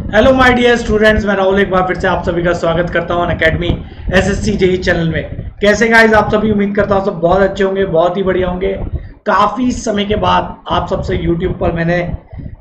Hello my dear students, मैं राहुल एक बार फिर से आप सभी का स्वागत करता हूं अकेडमी एसएससी जेई चैनल में। कैसे गाइस आप सभी, उम्मीद करता हूं सब बहुत अच्छे होंगे, बहुत ही बढ़िया होंगे। काफ़ी समय के बाद आप सबसे यूट्यूब पर मैंने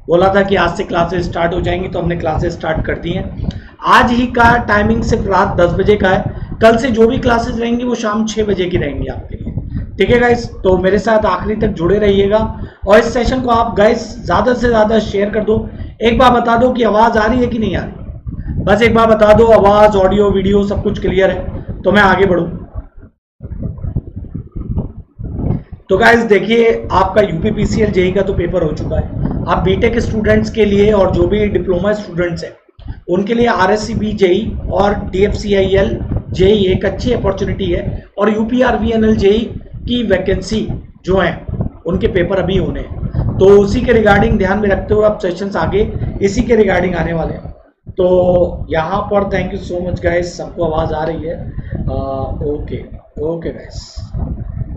बोला था कि आज से क्लासेस स्टार्ट हो जाएंगी, तो हमने क्लासेस स्टार्ट कर दी हैं। आज ही का टाइमिंग सिर्फ रात 10 बजे का है। कल से जो भी क्लासेस रहेंगी वो शाम 6 बजे की रहेंगी आपके लिए। ठीक है गाइस, तो मेरे साथ आखिरी तक जुड़े रहिएगा और इस सेशन को आप गाइस ज़्यादा से ज़्यादा शेयर कर दो। एक बार बता दो कि आवाज़ आ रही है कि नहीं आ रही, बस एक बार बता दो। आवाज़, ऑडियो, वीडियो सब कुछ क्लियर है तो मैं आगे बढ़ूँ। तो गाइस देखिए, आपका यूपीपीसीएल जेई का तो पेपर हो चुका है। आप बीटेक स्टूडेंट्स के लिए और जो भी डिप्लोमा स्टूडेंट्स हैं उनके लिए आरएससीबी जेई और डीएफसीआईएल जेई एक अच्छी अपॉर्चुनिटी है। और यूपीआरवीएनएल जेई की वैकेंसी जो है उनके पेपर अभी होने हैं, तो उसी के रिगार्डिंग ध्यान में रखते हुए अब सेशंस आगे इसी के रिगार्डिंग आने वाले हैं। तो यहाँ पर thank you so much guys, सबको आवाज़ आ रही है? ओके ओके गाइस,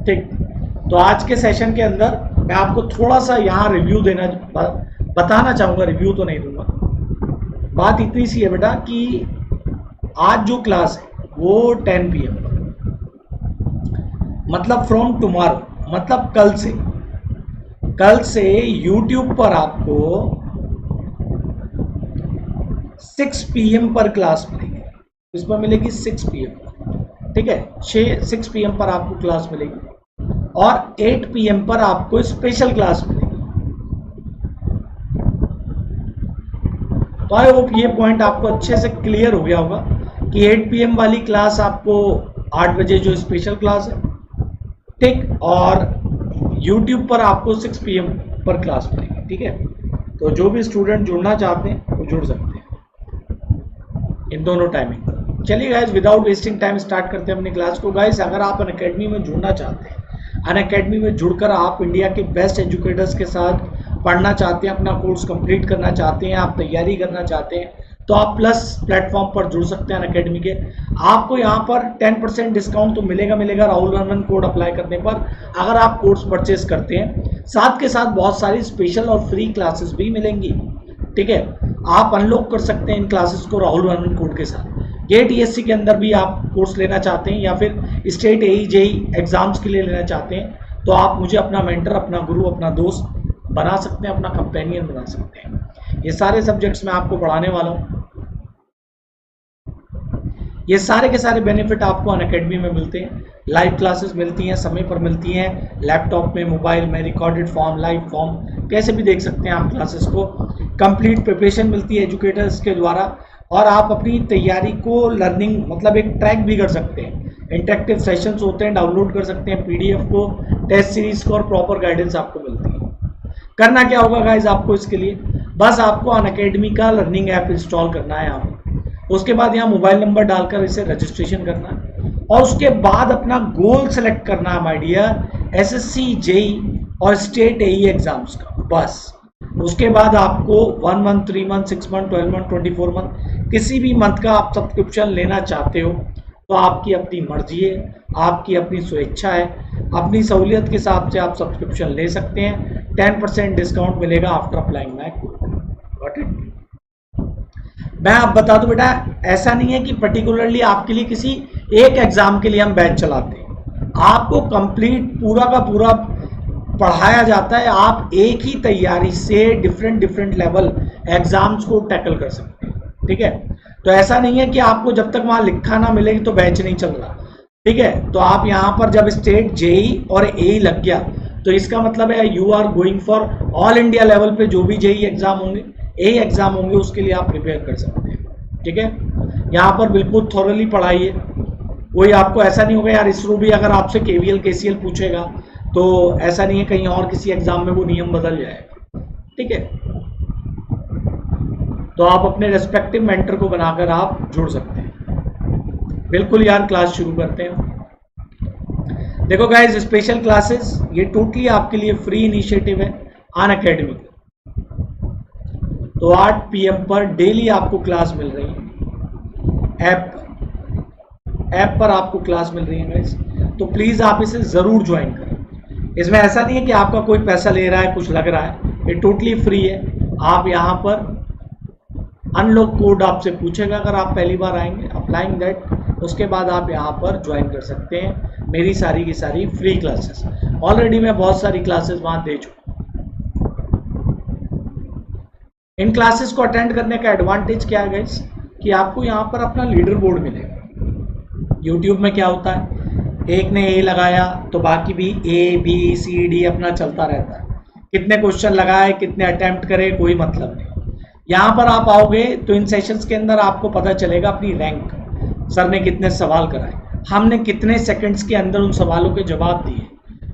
ठीक। तो आज के सेशन के अंदर मैं आपको थोड़ा सा यहाँ रिव्यू देना बताना चाहूँगा। रिव्यू तो नहीं दूंगा, बात इतनी सी है बेटा कि आज जो क्लास है वो 10 PM पर, मतलब फ्रॉम टुमारो, मतलब कल से YouTube पर आपको 6 PM पर क्लास मिलेगी। इस पर मिलेगी 6 PM पर, ठीक है। 6 PM पर आपको क्लास मिलेगी और 8 PM पर आपको स्पेशल क्लास मिलेगी। तो आई होप ये पॉइंट आपको अच्छे से क्लियर हो गया होगा कि 8 PM वाली क्लास आपको 8 बजे जो स्पेशल क्लास है, ठीक, और YouTube पर आपको 6 PM पर क्लास मिलेगी, ठीक है। तो जो भी स्टूडेंट जुड़ना चाहते हैं वो जुड़ सकते हैं इन दोनों टाइमिंग। चलिए guys, without wasting time start करते हैं अपनी क्लास को। गाइस अगर आप अनअकैडमी में जुड़ना चाहते हैं, अनअकैडमी में जुड़कर आप इंडिया के बेस्ट एजुकेटर्स के साथ पढ़ना चाहते हैं, अपना कोर्स कंप्लीट करना चाहते हैं, आप तैयारी करना चाहते हैं, तो आप प्लस प्लेटफॉर्म पर जुड़ सकते हैं अनअकैडमी के। आपको यहाँ पर 10% डिस्काउंट तो मिलेगा राहुल रंजन कोड अप्लाई करने पर, अगर आप कोर्स परचेज करते हैं। साथ के साथ बहुत सारी स्पेशल और फ्री क्लासेस भी मिलेंगी, ठीक है। आप अनलॉक कर सकते हैं इन क्लासेस को राहुल रंजन कोड के साथ। गेट ईएससी के अंदर भी आप कोर्स लेना चाहते हैं या फिर स्टेट एई जेई एग्जाम्स के लिए लेना चाहते हैं, तो आप मुझे अपना मेंटर, अपना गुरु, अपना दोस्त बना सकते हैं, अपना कंपेनियन बना सकते हैं। ये सारे सब्जेक्ट्स मैं आपको पढ़ाने वाला हूँ। ये सारे के सारे बेनिफिट आपको अनअकैडमी में मिलते हैं। लाइव क्लासेस मिलती हैं, समय पर मिलती हैं, लैपटॉप में, मोबाइल में, रिकॉर्डेड फॉर्म, लाइव फॉर्म, कैसे भी देख सकते हैं आप क्लासेस को। कंप्लीट प्रिपरेशन मिलती है एजुकेटर्स के द्वारा और आप अपनी तैयारी को लर्निंग मतलब एक ट्रैक भी कर सकते हैं। इंटरेक्टिव सेशंस होते हैं, डाउनलोड कर सकते हैं पीडीएफ को, टेस्ट सीरीज को, और प्रॉपर गाइडेंस आपको मिलती है। करना क्या होगा गाइज आपको इसके लिए, बस आपको अनअकैडमी का लर्निंग ऐप इंस्टॉल करना है यहाँ पर। उसके बाद यहाँ मोबाइल नंबर डालकर इसे रजिस्ट्रेशन करना है और उसके बाद अपना गोल सेलेक्ट करना है माय डियर, एसएससी जेई और स्टेट एई एग्जाम्स का। बस उसके बाद आपको 1 month, 3 month, 6 month, 12 month, 24 month, किसी भी मंथ का आप सब्सक्रिप्शन लेना चाहते हो तो आपकी अपनी मर्जी है, आपकी अपनी स्वेच्छा है। अपनी सहूलियत के हिसाब से आप सब्सक्रिप्शन ले सकते हैं। 10% डिस्काउंट मिलेगा after applying my code. Got it? मैं आप बता दूं बेटा, ऐसा नहीं है कि पर्टिकुलरली आपके लिए किसी एक एग्जाम के लिए हम बैच चलाते हैं। आपको कंप्लीट पूरा का पूरा पढ़ाया जाता है। आप एक ही तैयारी से डिफरेंट लेवल एग्जाम्स को टैकल कर सकते हैं, ठीक है। तो ऐसा नहीं है कि आपको जब तक वहां लिखा ना मिलेगी तो बैच नहीं चल रहा, ठीक है। तो आप यहाँ पर जब स्टेट जेई और एई लग गया तो इसका मतलब है you are going for all India level पे जो भी जेई एग्जाम होंगे, एई एग्जाम होंगे, उसके लिए आप प्रिपेयर कर सकते हैं, ठीक है। यहाँ पर बिल्कुल थॉरली पढ़ाई है। कोई आपको ऐसा नहीं होगा यार इसरो भी अगर आपसे केवीएल केसीएल पूछेगा तो ऐसा नहीं है कहीं और किसी एग्जाम में वो नियम बदल जाएगा, ठीक है। तो आप अपने रेस्पेक्टिव मेंटर को बनाकर आप जुड़ सकते हैं। बिल्कुल यार, क्लास शुरू करते हैं। देखो गाइस, स्पेशल क्लासेस ये टोटली आपके लिए फ्री इनिशिएटिव है अनअकैडमी। तो 8 PM पर डेली आपको क्लास मिल रही है। ऐप पर आपको क्लास मिल रही है गाइस, तो प्लीज आप इसे जरूर ज्वाइन करें। इसमें ऐसा नहीं है कि आपका कोई पैसा ले रहा है, कुछ लग रहा है, ये टोटली फ्री है। आप यहाँ पर अनलॉक कोड आपसे पूछेगा अगर आप पहली बार आएंगे, अप्लाइंग दैट उसके बाद आप यहाँ पर ज्वाइन कर सकते हैं मेरी सारी की सारी फ्री क्लासेस। ऑलरेडी मैं बहुत सारी क्लासेस वहाँ दे चुका हूँ। इन क्लासेस को अटेंड करने का एडवांटेज क्या है गाइस, कि आपको यहाँ पर अपना लीडर बोर्ड मिलेगा। यूट्यूब में क्या होता है, एक ने ए लगाया तो बाकी भी ए बी सी डी अपना चलता रहता है, कितने क्वेश्चन लगाए कितने अटेम्प्ट करे कोई मतलब नहीं। यहाँ पर आप आओगे तो इन सेशंस के अंदर आपको पता चलेगा अपनी रैंक, सर ने कितने सवाल कराए, हमने कितने सेकंड्स के अंदर उन सवालों के जवाब दिए,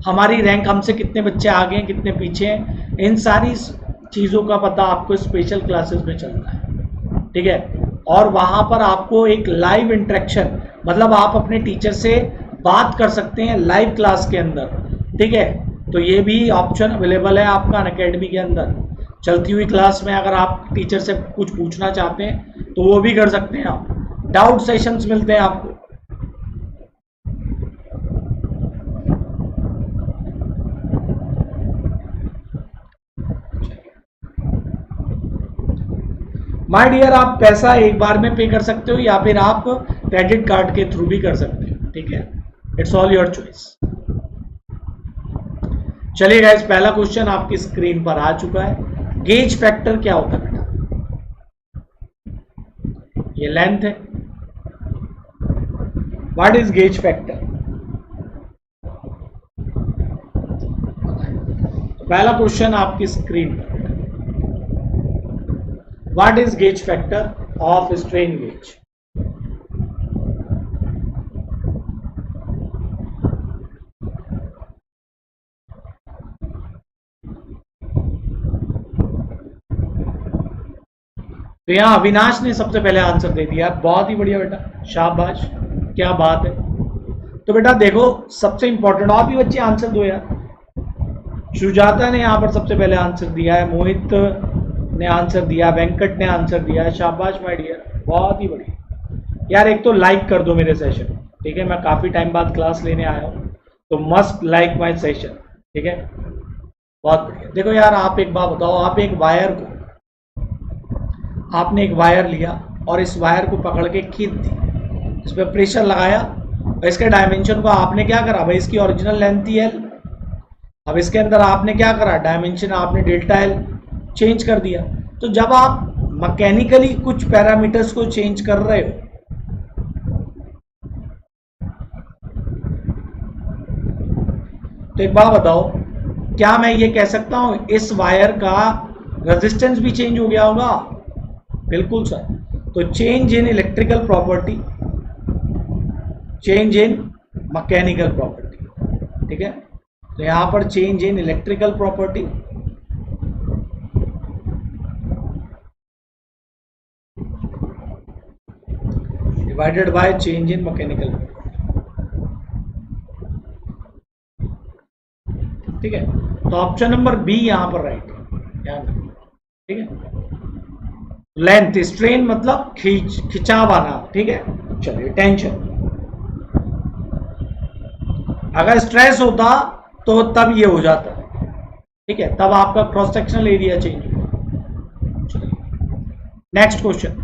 हमारी रैंक हमसे कितने बच्चे आगे हैं कितने पीछे हैं, इन सारी चीज़ों का पता आपको स्पेशल क्लासेस में चलता है, ठीक है। और वहाँ पर आपको एक लाइव इंटरेक्शन, मतलब आप अपने टीचर से बात कर सकते हैं लाइव क्लास के अंदर, ठीक है। तो ये भी ऑप्शन अवेलेबल है आपका अनअकैडमी के अंदर। चलती हुई क्लास में अगर आप टीचर से कुछ पूछना चाहते हैं तो वो भी कर सकते हैं आप। डाउट सेशंस मिलते हैं आपको। माय डियर, आप पैसा एक बार में पे कर सकते हो या फिर आप क्रेडिट कार्ड के थ्रू भी कर सकते हो, ठीक है। It's all your choice. चलिए गाइस, पहला क्वेश्चन आपकी स्क्रीन पर आ चुका है। गेज फैक्टर क्या होता है बेटा? ये लेंथ है। What is gauge factor? पहला क्वेश्चन आपकी स्क्रीन पर, what is gauge factor of strain gauge? तो यहां अविनाश ने सबसे पहले आंसर दे दिया, बहुत ही बढ़िया बेटा, शाबाश, क्या बात है। तो बेटा देखो, सबसे इंपॉर्टेंट, और भी बच्चे आंसर दो यार। सुजाता ने यहां पर सबसे पहले आंसर दिया है, मोहित ने आंसर दिया, वेंकट ने आंसर दिया है, शाबाश माय डियर, बहुत ही बढ़िया यार। एक तो लाइक कर दो मेरे सेशन, ठीक है, मैं काफी टाइम बाद क्लास लेने आया हूं, तो मस्ट लाइक माय सेशन, ठीक है, बहुत बढ़िया। देखो यार, आप एक बात बताओ, आप एक वायर को, आपने एक वायर लिया और इस वायर को पकड़ के खींच दी, इस पर प्रेशर लगाया और इसके डायमेंशन को आपने क्या करा भाई, इसकी ओरिजिनल लेंथ थी एल, अब इसके अंदर आपने क्या करा, डायमेंशन आपने डेल्टा एल चेंज कर दिया। तो जब आप मैकेनिकली कुछ पैरामीटर्स को चेंज कर रहे हो, तो एक बात बताओ, क्या मैं ये कह सकता हूं इस वायर का रेजिस्टेंस भी चेंज हो गया होगा? बिल्कुल सर। तो change in electrical property, change in mechanical property, ठीक है। तो यहां पर change in electrical property divided by change in mechanical property, ठीक है। तो ऑप्शन नंबर बी यहां पर राइट है, ठीक है। लेंथ, स्ट्रेन मतलब खिंचाव आना, ठीक है। चलिए, टेंशन, अगर स्ट्रेस होता तो तब ये हो जाता, ठीक है, तब आपका क्रॉस सेक्शनल एरिया चेंज होगा। चलिए next question,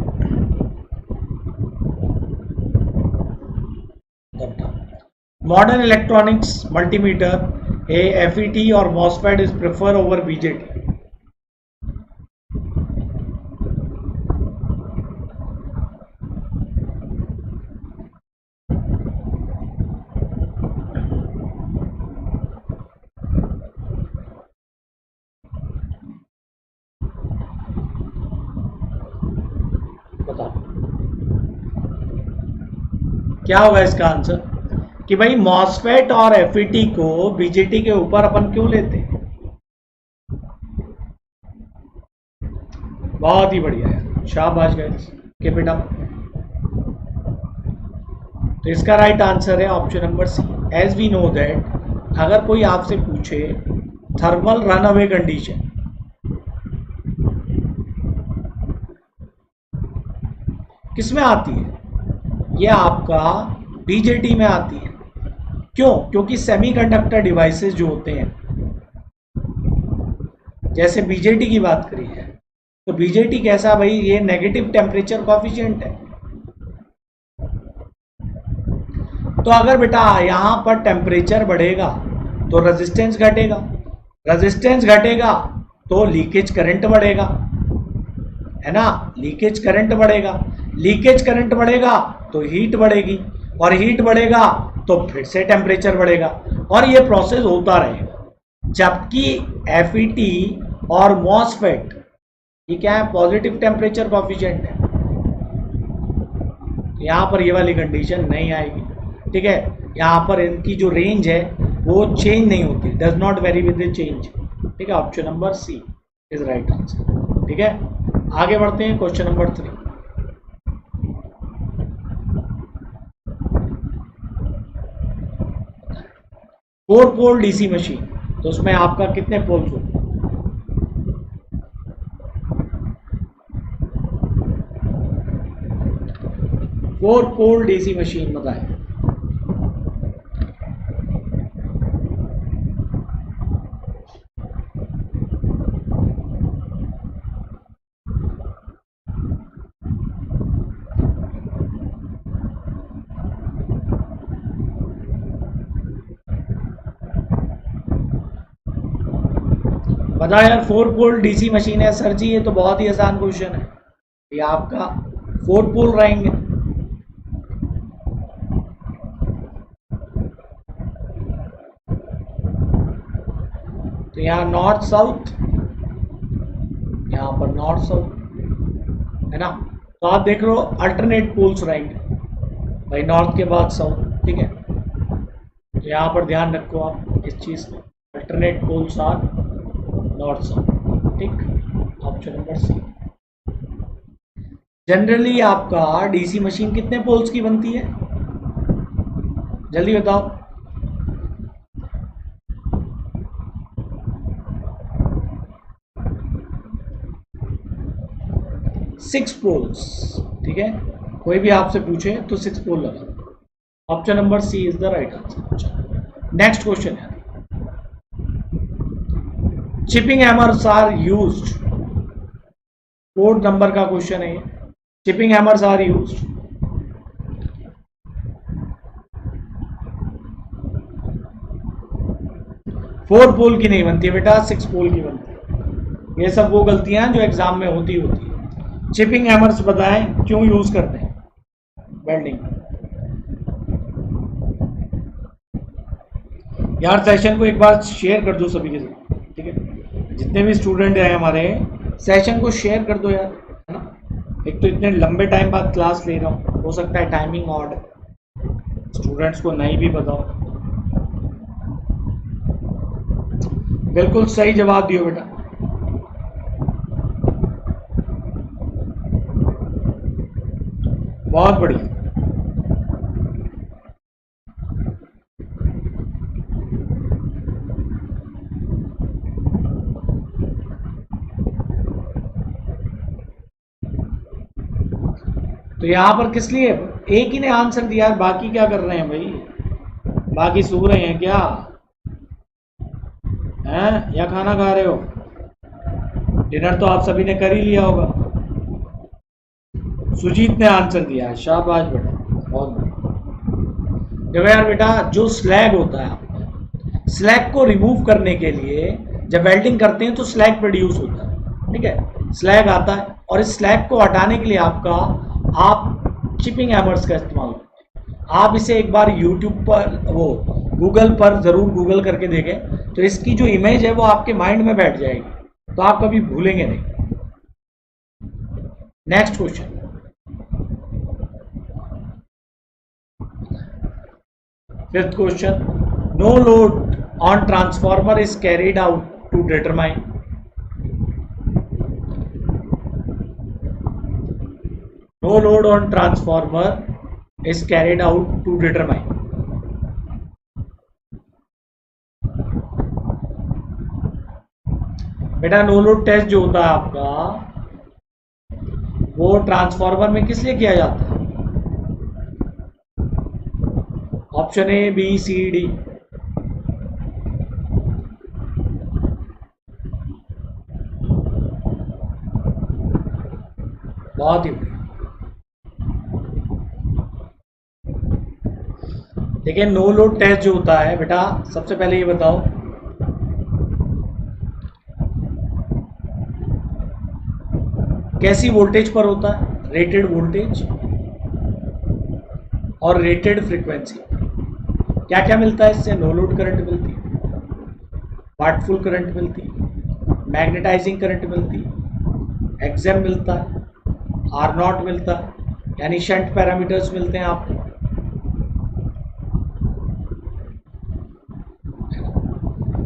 modern electronics multimeter FET और MOSFET is prefer over BJT? क्या होगा इसका आंसर, कि भाई मॉसफेट और एफईटी को बीजेटी के ऊपर अपन क्यों लेते हैं? बहुत ही बढ़िया है, शाबाश गाइस, कीप इट अप। तो इसका राइट आंसर है option number C. As we know that, अगर कोई आपसे पूछे थर्मल रन अवे कंडीशन, किसमें आती है? ये आपका बीजेटी में आती है। क्यों? क्योंकि सेमीकंडक्टर डिवाइसेस जो होते हैं, जैसे बीजेटी की बात करी है, तो बीजेटी कैसा भाई, ये नेगेटिव टेम्परेचर कॉफिशिएंट है। तो अगर बेटा यहां पर टेम्परेचर बढ़ेगा तो रेजिस्टेंस घटेगा, रेजिस्टेंस घटेगा तो लीकेज करंट बढ़ेगा, है ना, लीकेज करंट बढ़ेगा, लीकेज करंट बढ़ेगा तो हीट बढ़ेगी, और हीट बढ़ेगा तो फिर से टेम्परेचर बढ़ेगा, और ये प्रोसेस होता रहेगा। जबकि एफईटी और मॉसफेट ये क्या है, पॉजिटिव टेम्परेचर कॉफिशिएंट है, यहाँ पर ये वाली कंडीशन नहीं आएगी। ठीक है, यहाँ पर इनकी जो रेंज है वो चेंज नहीं होती, does not vary with the change. ठीक है, option number C is right answer. ठीक है, आगे बढ़ते हैं question number 3। Four pole DC machine, तो उसमें आपका कितने पोल्स होते हैं? 4 पोल डीसी मशीन बताएं। बता यार, 4 पोल डीसी मशीन है सर जी, ये तो बहुत ही आसान क्वेश्चन है। ये आपका 4 पोल रहेंगे। तो यहाँ नॉर्थ साउथ, यहाँ पर नॉर्थ साउथ, है ना। तो आप देख रहे हो अल्टरनेट पोल्स रहेंगे भाई, नॉर्थ के बाद साउथ। ठीक है, तो यहाँ पर ध्यान रखो आप इस चीज़ में, alternate poles are north south. ठीक, ऑप्शन नंबर सी। जनरली आपका डीसी मशीन कितने पोल्स की बनती है, जल्दी बताओ। 6 पोल्स। ठीक है, कोई भी आपसे पूछे तो 6 पोल लगा। Option number C is the right answer. Next question है, chipping hammers are used, code number का क्वेश्चन है ये। Chipping hammers are used, four pole की नहीं बनती है बेटा, 6 पोल की बनती है। ये सब वो गलतियां जो एग्जाम में होती है। चिपिंग हैमर्स बताएं क्यों यूज करते हैं वेल्डिंग। यार सेशन को एक बार शेयर कर दो सभी के साथ, ठीक है, जितने भी स्टूडेंट हैं हमारे, सेशन को शेयर कर दो यार, है ना। एक तो इतने लंबे टाइम बाद क्लास ले रहा हूँ, हो सकता है टाइमिंग ऑड स्टूडेंट्स को नहीं भी बताओ। बिल्कुल सही जवाब दियो बेटा। बहुत बढ़िया। तो यहां पर किस लिए, एक ही ने आंसर दिया, बाकी क्या कर रहे हैं भाई, बाकी सो रहे हैं क्या, हैं या खाना खा रहे हो? डिनर तो आप सभी ने कर ही लिया होगा। सुजीत ने आंसर दिया है, शाबाश बेटा, बहुत बढ़िया। देखो यार बेटा, जो स्लैग होता है, स्लैग को रिमूव करने के लिए जब वेल्डिंग करते हैं तो स्लैग प्रोड्यूस होता है। ठीक है, स्लैग आता है, और इस स्लैग को हटाने के लिए आप चिपिंग हैमर्स का इस्तेमाल करते हैं। आप इसे एक बार यूट्यूब पर, वो गूगल पर जरूर गूगल करके देखें, तो इसकी जो इमेज है वो आपके माइंड में बैठ जाएगी, तो आप कभी भूलेंगे नहीं। Next question, fifth question, no load on transformer is carried out to determine, no load on transformer is carried out to determine, बेटा नो लोड टेस्ट जो होता है आपका, वो ट्रांसफार्मर में किस लिए किया जाता है? Option A, B, C, D. बहुत ही बढ़िया। देखिए नो लोड टेस्ट जो होता है बेटा, सबसे पहले ये बताओ कैसी वोल्टेज पर होता है? रेटेड वोल्टेज और रेटेड फ्रीक्वेंसी। क्या क्या मिलता है इससे? नो लोड करंट मिलती है, पार्टफुल करंट मिलती है, मैग्नेटाइजिंग करंट मिलती है, एक्सएम मिलता है, आर नॉट मिलता है, यानी शंट पैरामीटर्स मिलते हैं आपको।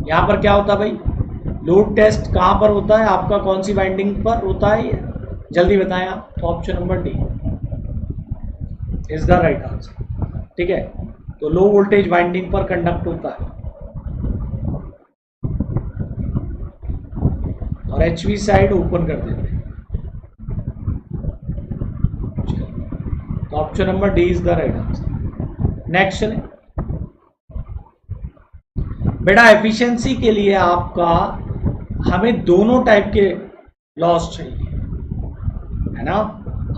यहाँ पर क्या होता है भाई? लोड टेस्ट कहाँ पर होता है आपका? कौन सी वाइंडिंग पर होता है ये? जल्दी बताएं आप। तो option number D is the right answer. ठीक है, तो लो वोल्टेज वाइंडिंग पर कंडक्ट होता है। और एचवी साइड ओपन कर देते हैं। तो option number D is the right answer. Next चलें बेटा। एफिशिएंसी के लिए आपका हमें दोनों टाइप के लॉस चाहिए, है ना?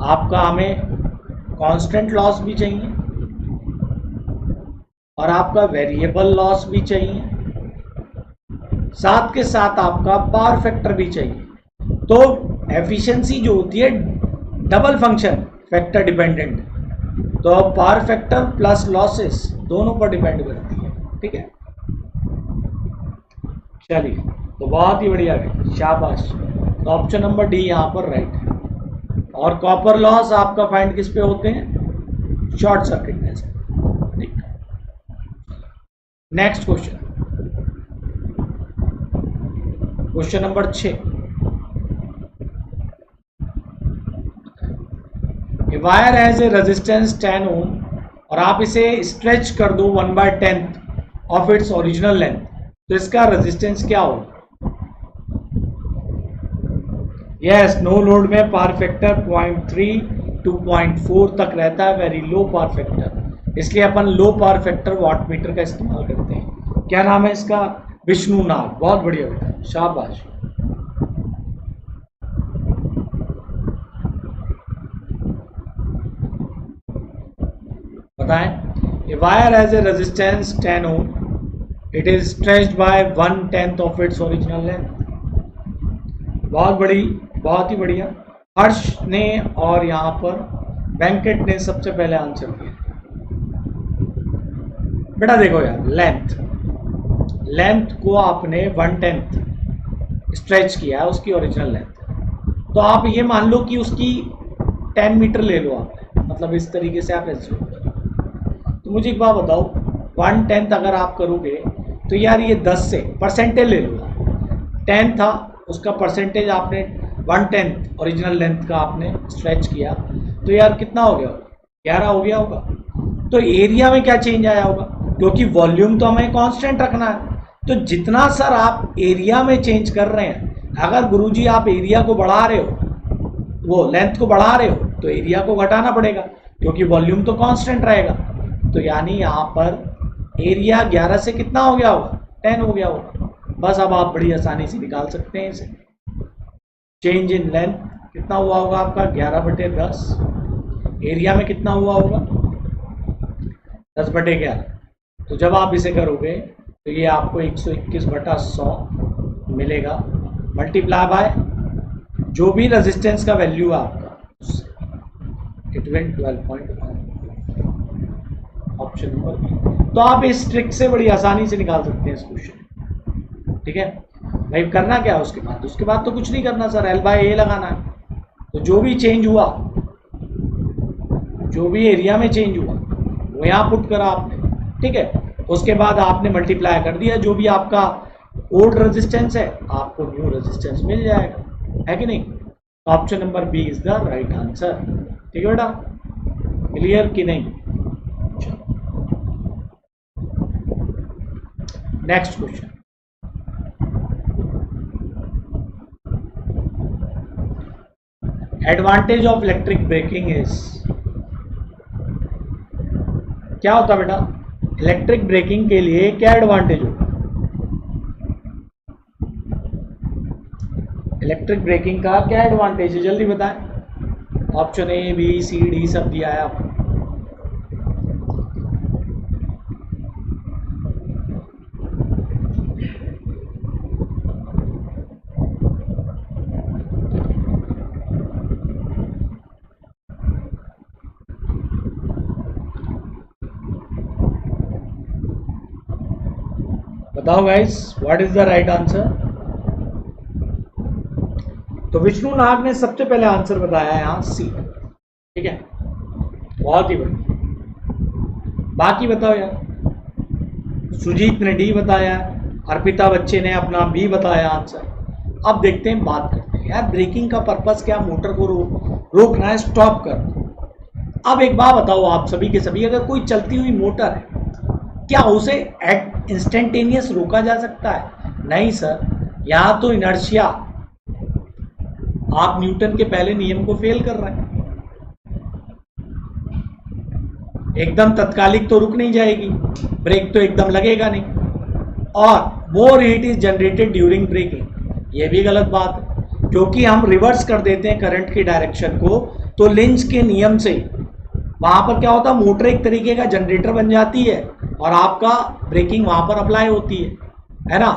आपका हमें कांस्टेंट लॉस भी चाहिए और आपका वेरिएबल लॉस भी चाहिए, साथ के साथ आपका पावर फैक्टर भी चाहिए। तो एफिशिएंसी जो होती है डबल फंक्शन फैक्टर डिपेंडेंट, तो पावर फैक्टर प्लस लॉसेस दोनों पर डिपेंड करती है। ठीक है, चलिए, तो बहुत ही बढ़िया है, शाबाश। तो ऑप्शन नंबर डी यहाँ पर राइट है। और कॉपर लॉस आपका फाइंड किस पे होते हैं? शॉर्ट सर्किट में से। ठीक है, next question, question number 6। Wire has a resistance 10 ओम और आप इसे स्ट्रेच कर दो 1/10 ऑफ इट्स ओरिजिनल लेंथ, तो इसका रेजिस्टेंस क्या होगा? यस, नो लोड में पावर फैक्टर 0.3 to 0.4 तक रहता है, वेरी लो पावर फैक्टर। इसलिए अपन low power factor watt meter का इस्तेमाल करते हैं। क्या नाम है इसका? विष्णु नाग। बहुत बढ़िया बेटा, शाबाश। बताएं। A wire has a resistance 10 ohm, it is stretched by 1/10 of its original length. बहुत ही बढ़िया। हर्ष ने और यहाँ पर वेंकट ने सबसे पहले आंसर दिया। बेटा देखो यार, लेंथ को आपने 1/10 स्ट्रेच किया है उसकी ओरिजिनल लेंथ, तो आप ये मान लो कि उसकी 10 मीटर ले लो आपने, मतलब इस तरीके से आप एज्यूम करो। तो मुझे एक बात बताओ, 1/10 अगर आप करोगे तो यार ये 10 से परसेंटेज ले लो। 10 था, उसका परसेंटेज आपने 1/10 ओरिजिनल लेंथ का आपने स्ट्रेच किया, तो यार कितना हो गया? 11 हो गया होगा। तो एरिया में क्या चेंज आया होगा? क्योंकि वॉल्यूम तो हमें कांस्टेंट रखना है, तो जितना सर आप एरिया में चेंज कर रहे हैं, अगर गुरुजी आप एरिया को बढ़ा रहे हो, वो लेंथ को बढ़ा रहे हो, तो एरिया को घटाना पड़ेगा क्योंकि वॉल्यूम तो कांस्टेंट रहेगा। तो यानी यहाँ पर एरिया 11 से कितना हो गया होगा? 10 हो गया होगा। बस अब आप बड़ी आसानी से निकाल सकते हैं इसे। चेंज इन लेंथ कितना हुआ होगा आपका? 11/10। एरिया में कितना हुआ होगा? 10/11। तो जब आप इसे करोगे तो ये आपको 121/100 मिलेगा, मल्टीप्लाई बाय जो भी रेजिस्टेंस का वैल्यू है आपका, it will 12.1। Option number B. तो आप इस ट्रिक से बड़ी आसानी से निकाल सकते हैं इस क्वेश्चन। ठीक है भाई, करना क्या है उसके बाद तो कुछ नहीं करना सर, L/A लगाना है। तो जो भी चेंज हुआ, जो भी एरिया में चेंज हुआ वो यहाँ पुट करा आपने। ठीक है, उसके बाद आपने मल्टीप्लाई कर दिया, जो भी आपका ओल्ड रेजिस्टेंस है आपको न्यू रेजिस्टेंस मिल जाएगा, है कि नहीं? Option number B is the right answer. ठीक है बेटा, क्लियर कि नहीं? Next question, advantage of electric braking is, क्या होता है बेटा? इलेक्ट्रिक ब्रेकिंग के लिए क्या एडवांटेज होगा? इलेक्ट्रिक ब्रेकिंग का क्या एडवांटेज है, जल्दी बताएं। Option A B C D सब दिया है आपको। बताओ guys what is the right answer. तो विष्णु नाग ने सबसे पहले आंसर बताया है यहाँ सी। ठीक है, बहुत ही बढ़िया। बाकी बताओ यार। सुजीत ने डी बताया, अर्पिता बच्चे ने अपना बी बताया आंसर। अब देखते हैं, बात करते हैं यार ब्रेकिंग का पर्पस क्या, मोटर को रोकना है, स्टॉप करना। अब एक बात बताओ आप सभी के सभी, अगर कोई चलती हुई मोटर है क्या उसे इंस्टेंटेनियस रोका जा सकता है? नहीं सर, यहां तो इनर्शिया, आप न्यूटन के पहले नियम को फेल कर रहे हैं। एकदम तत्कालिक तो रुक नहीं जाएगी, ब्रेक तो एकदम लगेगा नहीं, और more heat is generated during braking, ये भी गलत बात है, क्योंकि हम रिवर्स कर देते हैं करंट की डायरेक्शन को। तो लिंच के नियम से वहां पर क्या होता है, मोटर एक तरीके का जनरेटर बन जाती है और आपका ब्रेकिंग वहां पर अप्लाई होती है ना।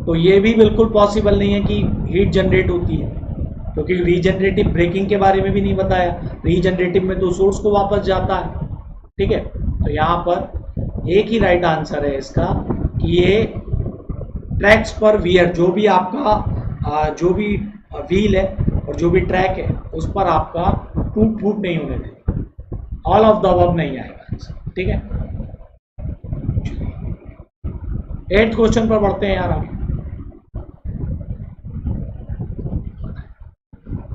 तो ये भी बिल्कुल पॉसिबल नहीं है कि हीट जनरेट होती है, क्योंकि रीजनरेटिव ब्रेकिंग के बारे में भी नहीं बताया। रीजनरेटिव में तो सोर्स को वापस जाता है। ठीक है, तो यहाँ पर एक ही राइट आंसर है इसका कि ये ट्रैक्स पर वियर, जो भी आपका जो भी व्हील है और जो भी ट्रैक है उस पर आपका टूट फूट नहीं होने देगा। ऑल ऑफ द अबव नहीं आएगा आंसर। ठीक है, 8th क्वेश्चन पर बढ़ते हैं यार आगे।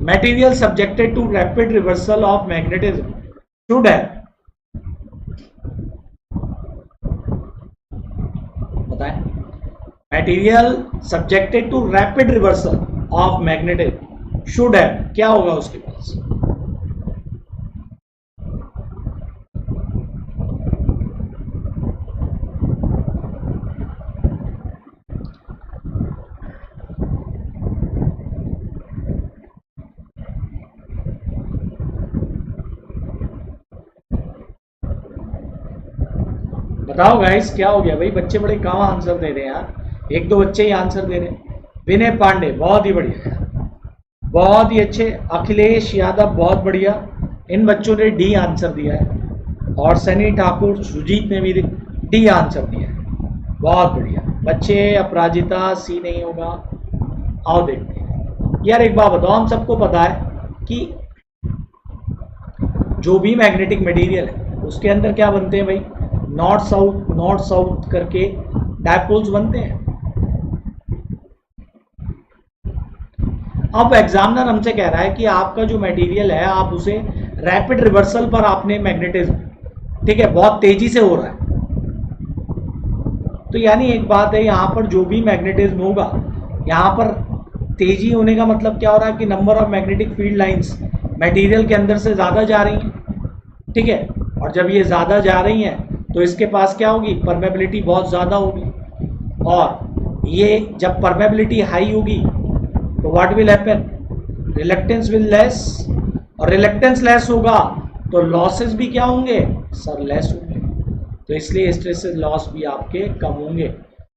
Material subjected to rapid reversal of magnetism should have, बताएं। Material subjected to rapid reversal of magnetism should have, क्या होगा उसके पास? बताओ गाइस क्या हो गया भाई, बच्चे बड़े कहाँ आंसर दे रहे हैं यार, एक दो बच्चे ही आंसर दे रहे हैं। विनय पांडे बहुत ही बढ़िया, बहुत ही अच्छे। अखिलेश यादव बहुत बढ़िया, इन बच्चों ने डी आंसर दिया है। और सनी ठाकुर, सुजीत ने भी डी आंसर दिया है, बहुत बढ़िया बच्चे। अपराजिता सी नहीं होगा। आओ देखते हैं यार, एक बात बताओ, हम सबको पता है कि जो भी मैग्नेटिक मटेरियल है उसके अंदर क्या बनते हैं भाई, नॉर्थ साउथ करके डायपोल्स बनते हैं। अब एग्जामिनर हमसे कह रहा है कि आपका जो मटेरियल है आप उसे रैपिड रिवर्सल पर आपने मैग्नेटिज्म, ठीक है, बहुत तेजी से हो रहा है। तो यानी एक बात है, यहाँ पर जो भी मैग्नेटिज्म होगा, यहाँ पर तेजी होने का मतलब क्या हो रहा है कि number of magnetic field lines material के अंदर से ज़्यादा जा रही हैं। ठीक है, और जब ये ज़्यादा जा रही हैं तो इसके पास क्या होगी, परमेबिलिटी बहुत ज़्यादा होगी। और ये जब परमेबिलिटी हाई होगी तो what will happen, reluctance will less, और रिलक्टेंस लेस होगा तो लॉसेस भी क्या होंगे सर, लेस होंगे। तो इसलिए हिस्टैरिसीस लॉस भी आपके कम होंगे।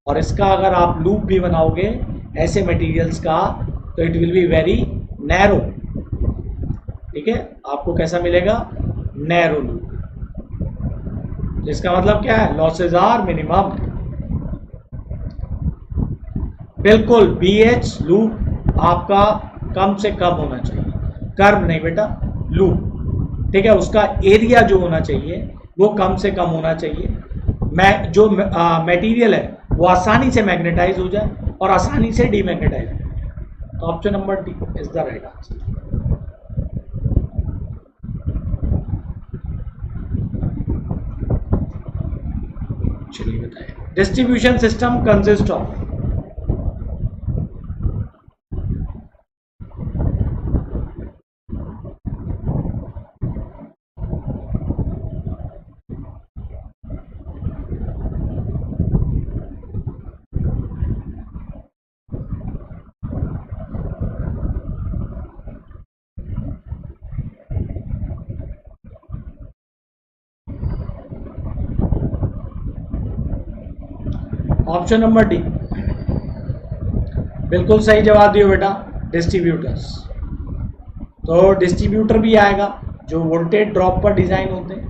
और इसका अगर आप लूप भी बनाओगे ऐसे मटेरियल्स का तो it will be very narrow. ठीक है, आपको कैसा मिलेगा, नैरो लूप, जिसका मतलब क्या है, लॉसेज आर मिनिमम। बिल्कुल, बीएच लूप आपका कम से कम होना चाहिए, कर्व नहीं बेटा, लूप। ठीक है, उसका एरिया जो होना चाहिए वो कम से कम होना चाहिए। मैं जो मटेरियल है वो आसानी से मैग्नेटाइज हो जाए और आसानी से डीमैग्नेटाइज हो जाए। तो option number D is the right answer. चलिए बताइए, distribution system consist of, option number D, बिल्कुल सही जवाब दियो बेटा, डिस्ट्रीब्यूटर्स। तो डिस्ट्रीब्यूटर भी आएगा जो वोल्टेज ड्रॉप पर डिजाइन होते हैं।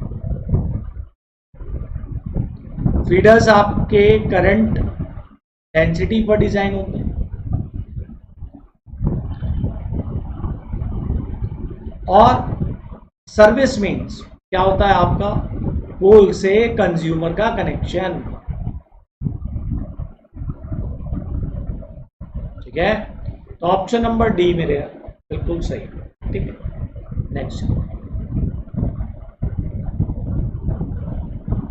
फीडर्स आपके करंट डेंसिटी पर डिजाइन होते हैं। और सर्विस मीन्स क्या होता है आपका, पोल से कंज्यूमर का कनेक्शन। ठीक है, तो ऑप्शन नंबर डी मेरे बिल्कुल सही। ठीक है, नेक्स्ट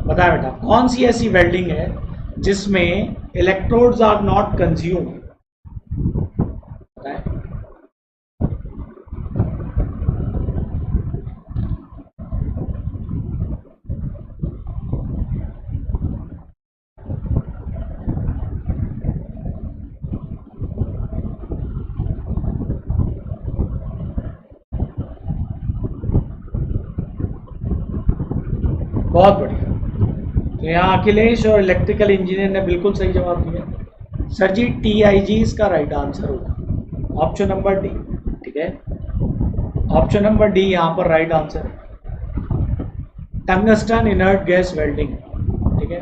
बताया बेटा, कौन सी ऐसी वेल्डिंग है जिसमें इलेक्ट्रोड्स आर नॉट कंज्यूम? बताए। बहुत बढ़िया, तो यहाँ अखिलेश और इलेक्ट्रिकल इंजीनियर ने बिल्कुल सही जवाब दिया। सर जी TIG इसका राइट आंसर होगा, ऑप्शन नंबर डी। ठीक है, ऑप्शन नंबर डी यहाँ पर राइट आंसर है, टंगस्टन इनर्ट गैस वेल्डिंग। ठीक है,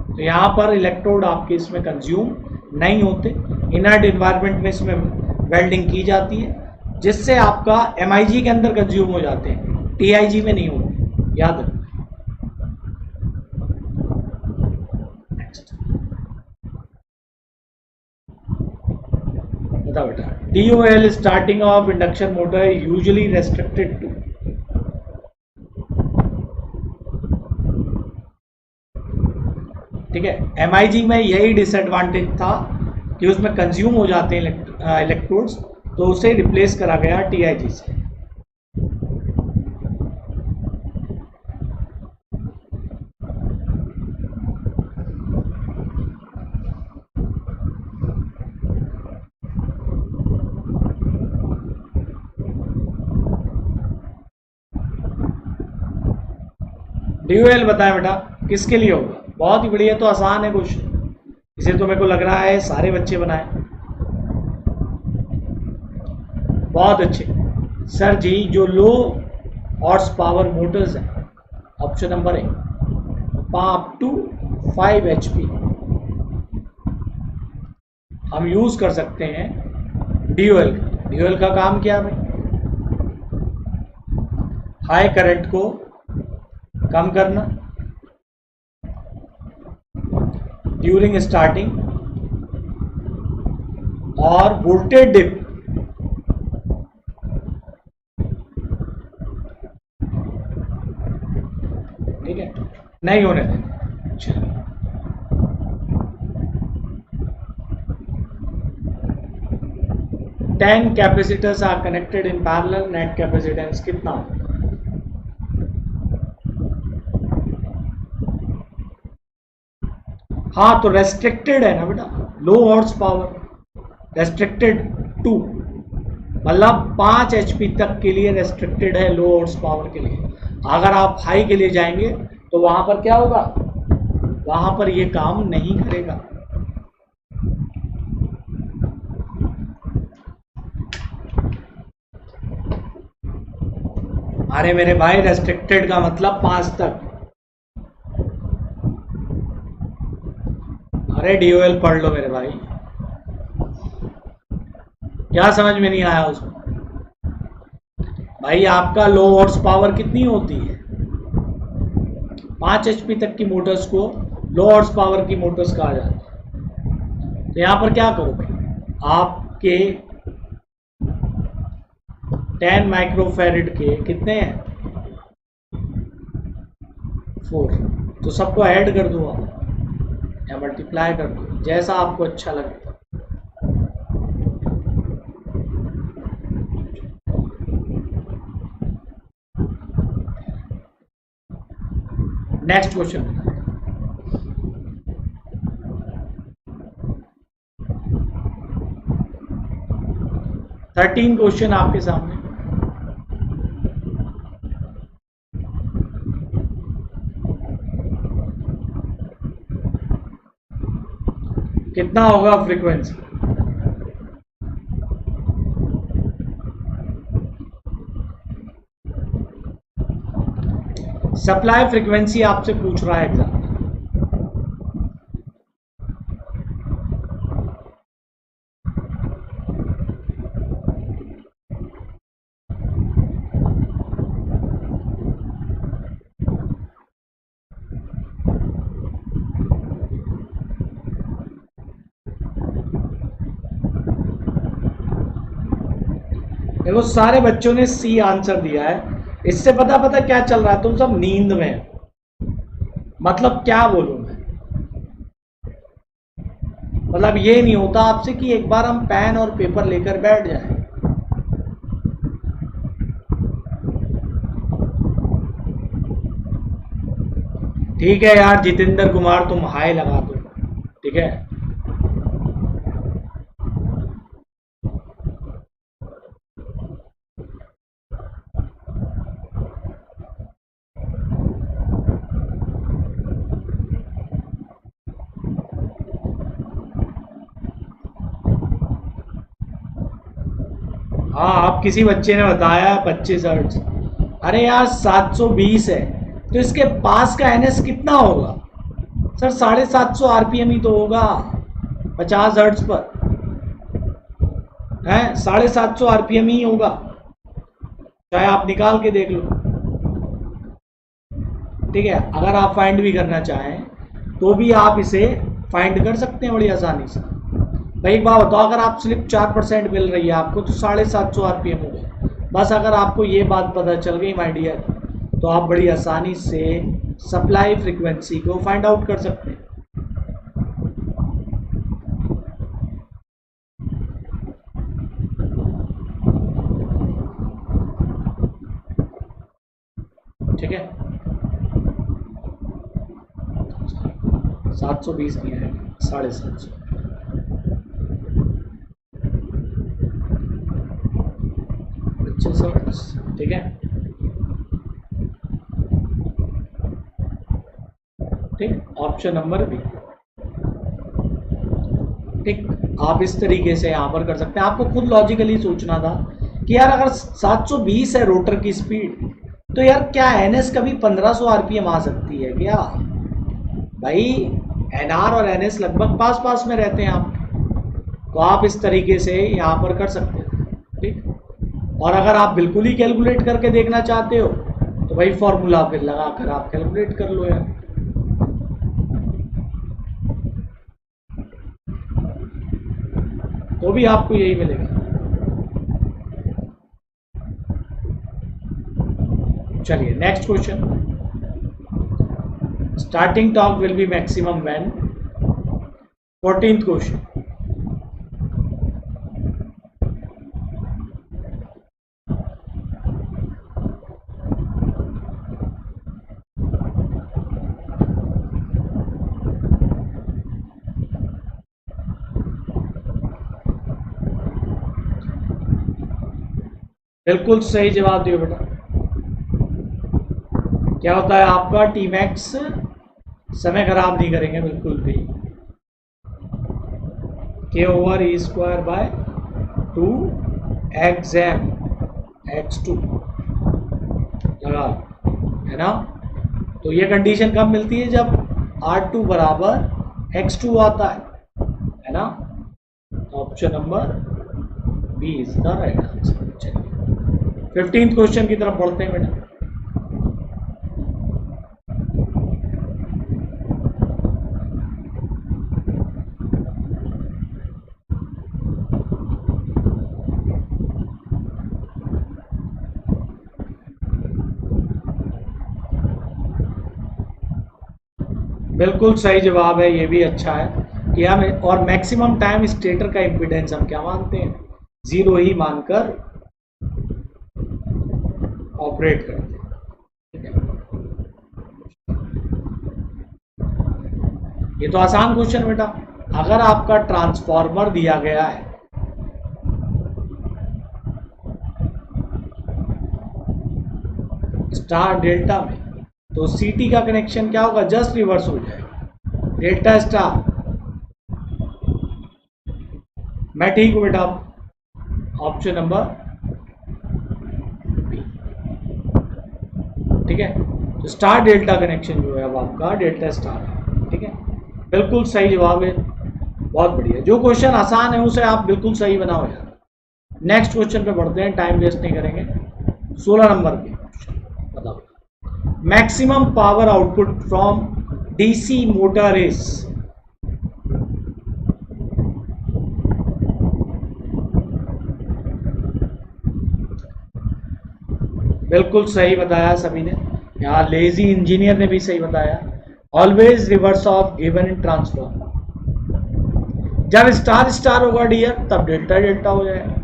तो यहाँ पर इलेक्ट्रोड आपके इसमें कंज्यूम नहीं होते, इनर्ट इन्वायरमेंट में इसमें वेल्डिंग की जाती है, जिससे आपका MIG के अंदर कंज्यूम हो जाते हैं, TIG में नहीं होते, याद रखना। बताओ बेटा, DOL starting of induction motor usually restricted to? ठीक है, MIG में यही डिसएडवांटेज था कि उसमें कंज्यूम हो जाते हैं इलेक्ट्रोड्स, तो उसे रिप्लेस करा गया TIG से। DOL बताया बेटा किसके लिए होगा? बहुत ही बढ़िया, तो आसान है क्वेश्चन, इसे तो मेरे को लग रहा है सारे बच्चे बनाए। बहुत अच्छे सर जी, जो लो हॉर्स पावर मोटर्स हैं, option number A, up to 5 HP हम यूज कर सकते हैं DOL। DOL का काम क्या है? हाई करंट को कम करना ड्यूरिंग स्टार्टिंग और वोल्टेज डिप ठीक है नहीं होने देना। चलिए, ten capacitors are connected in parallel, net capacitance कितना होगा? हाँ, तो रेस्ट्रिक्टेड है ना बेटा, low horse power restricted to, मतलब 5 HP तक के लिए रेस्ट्रिक्टेड है लो हॉर्स पावर के लिए। अगर आप हाई के लिए जाएंगे तो वहां पर क्या होगा, वहां पर ये काम नहीं करेगा। अरे मेरे भाई, रेस्ट्रिक्टेड का मतलब 5 तक। अरे DOL पढ़ लो मेरे भाई, क्या समझ में नहीं आया उसमें? भाई आपका लो हॉर्स पावर कितनी होती है? 5 HP तक की मोटर्स को लो हॉर्स पावर की मोटर्स कहा जाता है। तो यहाँ पर क्या करोगे, आपके 10 माइक्रोफैरड के कितने हैं? 4, तो सबको ऐड कर दो आप या मल्टीप्लाई कर दो, जैसा आपको अच्छा लगे। नेक्स्ट क्वेश्चन, 13 क्वेश्चन आपके सामने। कितना होगा फ्रीक्वेंसी? सप्लाई फ्रीक्वेंसी आपसे पूछ रहा है एग्जाम। देखो सारे बच्चों ने सी आंसर दिया है। इससे पता क्या चल रहा है, तुम सब नींद में हो। मतलब क्या बोलूं मैं, मतलब ये नहीं होता आपसे कि एक बार हम पेन और पेपर लेकर बैठ जाएं। ठीक है यार जितेंद्र कुमार, तुम हाय लगा दो, ठीक है। हाँ, आप किसी बच्चे ने बताया 25 हर्ट्ज। अरे यार 720 है, तो इसके पास का एनएस कितना होगा सर? 750 आरपीएम ही तो होगा 50 हर्ट्ज पर, है 750 आरपीएम ही होगा, चाहे आप निकाल के देख लो। ठीक है, अगर आप फाइंड भी करना चाहें तो भी आप इसे फाइंड कर सकते हैं बड़ी आसानी से। भाई एक बात बताओ, अगर आप स्लिप 4% मिल रही है आपको तो 750 आरपीएम हो गए। बस अगर आपको ये बात पता चल गई माय डियर, तो आप बड़ी आसानी से सप्लाई फ्रीक्वेंसी को फाइंड आउट कर सकते हैं। ठीक है, 720 नहीं है, 750। ठीक है, ठीक, ऑप्शन नंबर बी। ठीक, आप इस तरीके से यहां पर कर सकते हैं। आपको खुद लॉजिकली सोचना था कि यार अगर 720 है रोटर की स्पीड, तो यार क्या एनएस कभी 1500 आरपीएम आ सकती है क्या? भाई एनआर और एनएस लगभग पास पास में रहते हैं आप, तो आप इस तरीके से यहां पर कर सकते हैं। ठीक, और अगर आप बिल्कुल ही कैलकुलेट करके देखना चाहते हो तो भाई फॉर्मूला फिर लगाकर आप कैलकुलेट कर लो यार। तो भी आपको यही मिलेगा। चलिए next question. Starting torque will be maximum when. 14th question. बिल्कुल सही जवाब दियो बेटा। क्या होता है आपका टी मैक्स? समय खराब नहीं करेंगे बिल्कुल भी। के over E square by 2 exam x2 लगा, है ना। तो ये कंडीशन कब मिलती है? जब R2 बराबर x2 आता है ना। Option number B is the right answer. चलिए 15th क्वेश्चन की तरफ बढ़ते हैं बेटा। बिल्कुल सही जवाब है, ये भी अच्छा है कि हम, और मैक्सिमम टाइम स्टेटर का इम्पीडेंस हम क्या मानते हैं? 0 ही मानकर ऑपरेट करते हैं। ठीक है, ये तो आसान क्वेश्चन बेटा। अगर आपका ट्रांसफॉर्मर दिया गया है स्टार डेल्टा में, तो सीटी का कनेक्शन क्या होगा? जस्ट रिवर्स हो जाएगा। डेल्टा स्टार मैं ठीक हूँ बेटा। ऑप्शन नंबर बी, ठीक है। तो स्टार डेल्टा कनेक्शन जो है अब आपका डेल्टा स्टार है, ठीक है। बिल्कुल सही जवाब है, बहुत बढ़िया। जो क्वेश्चन आसान है उसे आप बिल्कुल सही बनाओ यार। नेक्स्ट क्वेश्चन पे बढ़ते हैं, टाइम वेस्ट नहीं करेंगे। 16 नंबर के क्वेश्चन बताओ। Maximum power output from DC motor is, बिल्कुल सही बताया सभी ने। यहाँ लेजी इंजीनियर ने भी सही बताया। Always reverse of given in transform. जब स्टार स्टार होगा डियर तब डेल्टा डेल्टा हो जाएगा।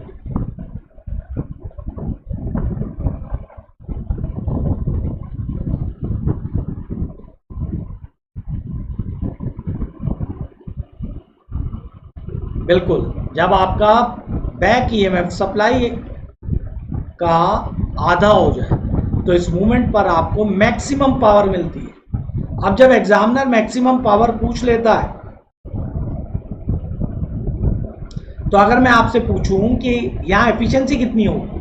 बिल्कुल, जब आपका बैक ईएमएफ सप्लाई का आधा हो जाए तो इस मूवमेंट पर आपको मैक्सिमम पावर मिलती है। अब जब एग्जामिनर मैक्सिमम पावर पूछ लेता है तो अगर मैं आपसे पूछूं कि यहां एफिशिएंसी कितनी होगी,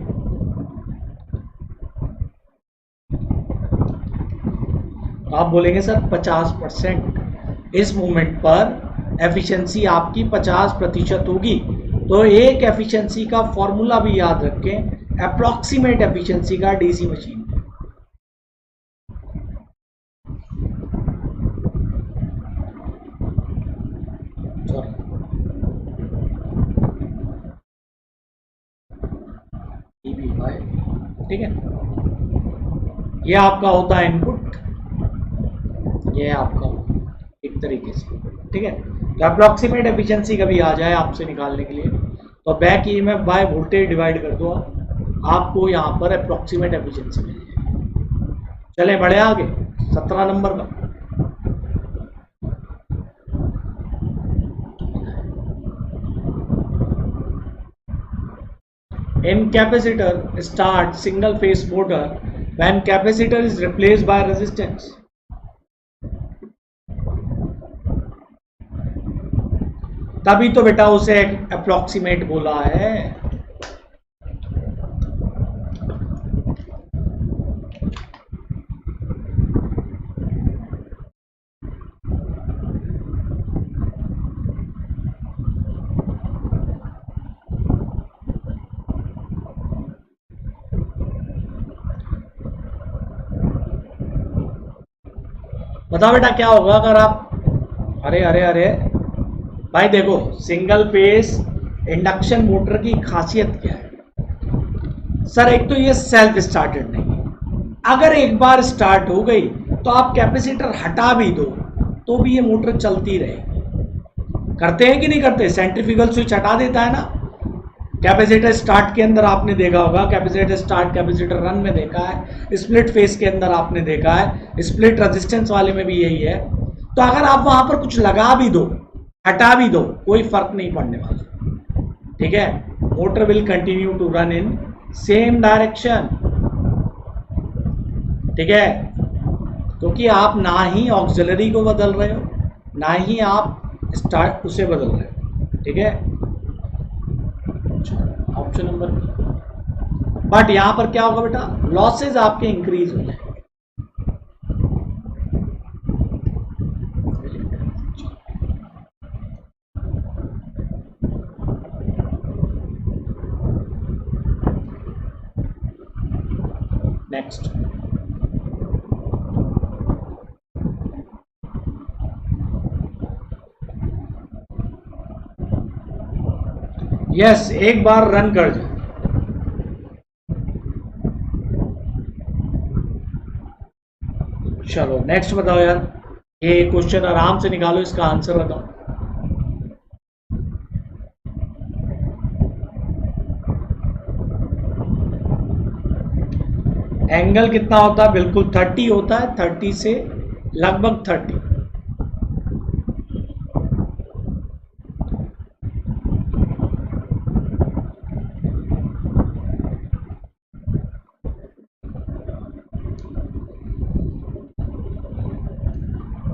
तो आप बोलेंगे सर 50%। इस मूवमेंट पर एफिशिएंसी आपकी 50% होगी। तो एक एफिशिएंसी का फॉर्मूला भी याद रखें, अप्रॉक्सीमेट एफिशिएंसी का डीसी मशीन। ठीक है, ये आपका होता है इनपुट, ये आपका एक तरीके से, ठीक है। तो अप्रॉक्सीमेट एफिशिएंसी कभी आ जाए आपसे निकालने के लिए तो back EMF by voltage divide कर दो, आपको यहाँ पर अप्रॉक्सीमेट एफिशिएंसी मिल जाएगी। चले बढ़े आगे 17 नंबर का। In capacitor start single phase motor when capacitor is replaced by resistance. तभी तो बेटा उसे अप्रॉक्सीमेट बोला है। बताओ बेटा क्या होगा अगर आप, अरे अरे अरे भाई देखो, सिंगल फेस इंडक्शन मोटर की खासियत क्या है सर? एक तो ये सेल्फ स्टार्टेड नहीं है। अगर एक बार स्टार्ट हो गई तो आप कैपेसिटर हटा भी दो तो भी ये मोटर चलती रहेगी। करते हैं कि नहीं करते? सेंट्रीफ्यूगल स्विच हटा देता है ना। कैपेसिटर स्टार्ट के अंदर आपने देखा होगा, कैपेसिटर स्टार्ट कैपेसिटर रन में देखा है, स्प्लिट फेस के अंदर आपने देखा है, स्प्लिट रेजिस्टेंस वाले में भी यही है। तो अगर आप वहां पर कुछ लगा भी दो, हटा भी दो, कोई फर्क नहीं पड़ने वाला, ठीक है। Motor will continue to run in same direction, ठीक है, क्योंकि आप ना ही ऑक्सिलरी को बदल रहे हो ना ही आप स्टार्ट उसे बदल रहे हो, ठीक है। ऑप्शन नंबर, बट यहां पर क्या होगा बेटा, लॉसेज आपके इंक्रीज हो जाएंगे। नेक्स्ट, यस, एक बार रन कर जाए। चलो नेक्स्ट बताओ यार, ये क्वेश्चन आराम से निकालो, इसका आंसर बताओ। एंगल कितना होता है? बिल्कुल 30 होता है, 30 से लगभग 30।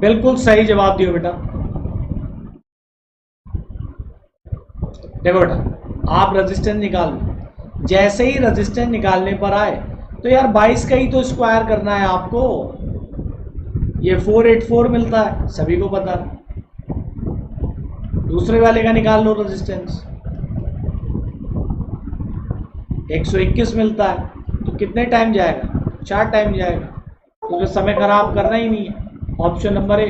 बिल्कुल सही जवाब दियो बेटा। देखो बेटा, आप रेजिस्टेंस निकाल लो, जैसे ही रेजिस्टेंस निकालने पर आए तो यार 22 का ही तो स्क्वायर करना है आपको। ये 484 मिलता है, सभी को पता है। दूसरे वाले का निकाल लो रेजिस्टेंस, 121 मिलता है, तो कितने टाइम जाएगा? 4 टाइम जाएगा, क्योंकि समय खराब करना ही नहीं है। ऑप्शन नंबर ए।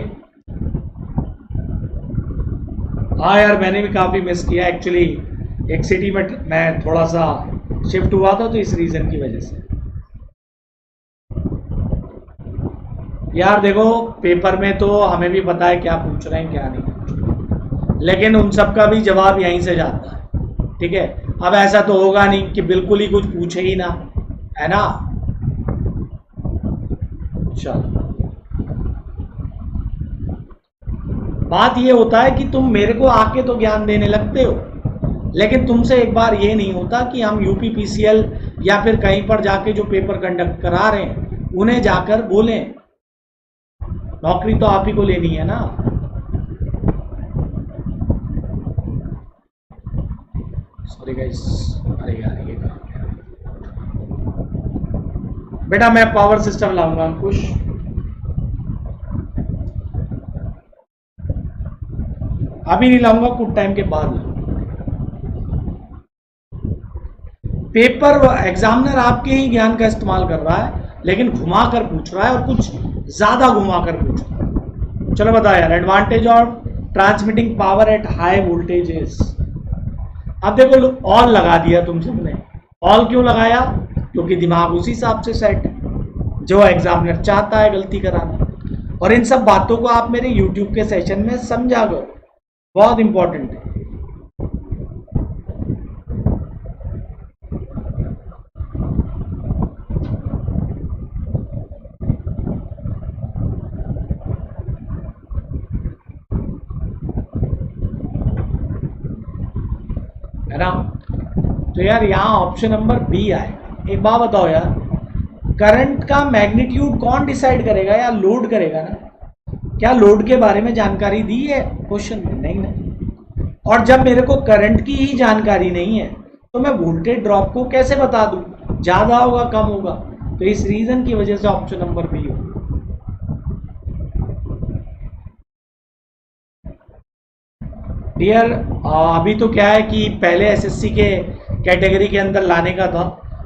हाँ यार, मैंने भी काफ़ी मिस किया एक्चुअली, एक सिटी में मैं थोड़ा सा शिफ्ट हुआ था, तो इस रीज़न की वजह से। यार देखो, पेपर में तो हमें भी पता है क्या पूछ रहे हैं क्या नहीं पूछ रहे, लेकिन उन सब का भी जवाब यहीं से जाता है, ठीक है। अब ऐसा तो होगा नहीं कि बिल्कुल ही कुछ पूछे ही ना, है ना। चलो, बात ये होता है कि तुम मेरे को आके तो ज्ञान देने लगते हो, लेकिन तुमसे एक बार ये नहीं होता कि हम यूपीपीसीएल या फिर कहीं पर जाके जो पेपर कंडक्ट करा रहे हैं उन्हें जाकर बोलें। नौकरी तो आप ही को लेनी है ना। सॉरी गाइस, अरे यार ये बेटा, मैं पावर सिस्टम लाऊंगा अंकुश। अभी नहीं लाऊंगा, कुछ टाइम के बाद लाऊंगा। पेपर एग्जामिनर आपके ही ज्ञान का इस्तेमाल कर रहा है, लेकिन घुमा कर पूछ रहा है और कुछ ज्यादा घुमा कर पूछ रहा है। चलो बताओ यार, advantage of transmitting power at high voltages. अब देखो, ऑल लगा दिया तुम सबने। ऑल क्यों लगाया? क्योंकि दिमाग उसी हिसाब से सेट है जो एग्जामिनर चाहता है गलती कराना। और इन सब बातों को आप मेरे यूट्यूब के सेशन में समझा करो, बहुत इंपॉर्टेंट है। है ना। तो यार यहाँ ऑप्शन नंबर बी आएगा। एक बात बताओ यार, करंट का मैग्नीट्यूड कौन डिसाइड करेगा? या लोड करेगा ना। क्या लोड के बारे में जानकारी दी है क्वेश्चन में? नहीं ना। और जब मेरे को करंट की ही जानकारी नहीं है तो मैं वोल्टेज ड्रॉप को कैसे बता दूं? ज्यादा होगा कम होगा? तो इस रीजन की वजह से ऑप्शन नंबर बी होगा। डियर, अभी तो क्या है कि पहले एसएससी के कैटेगरी के अंदर लाने का था,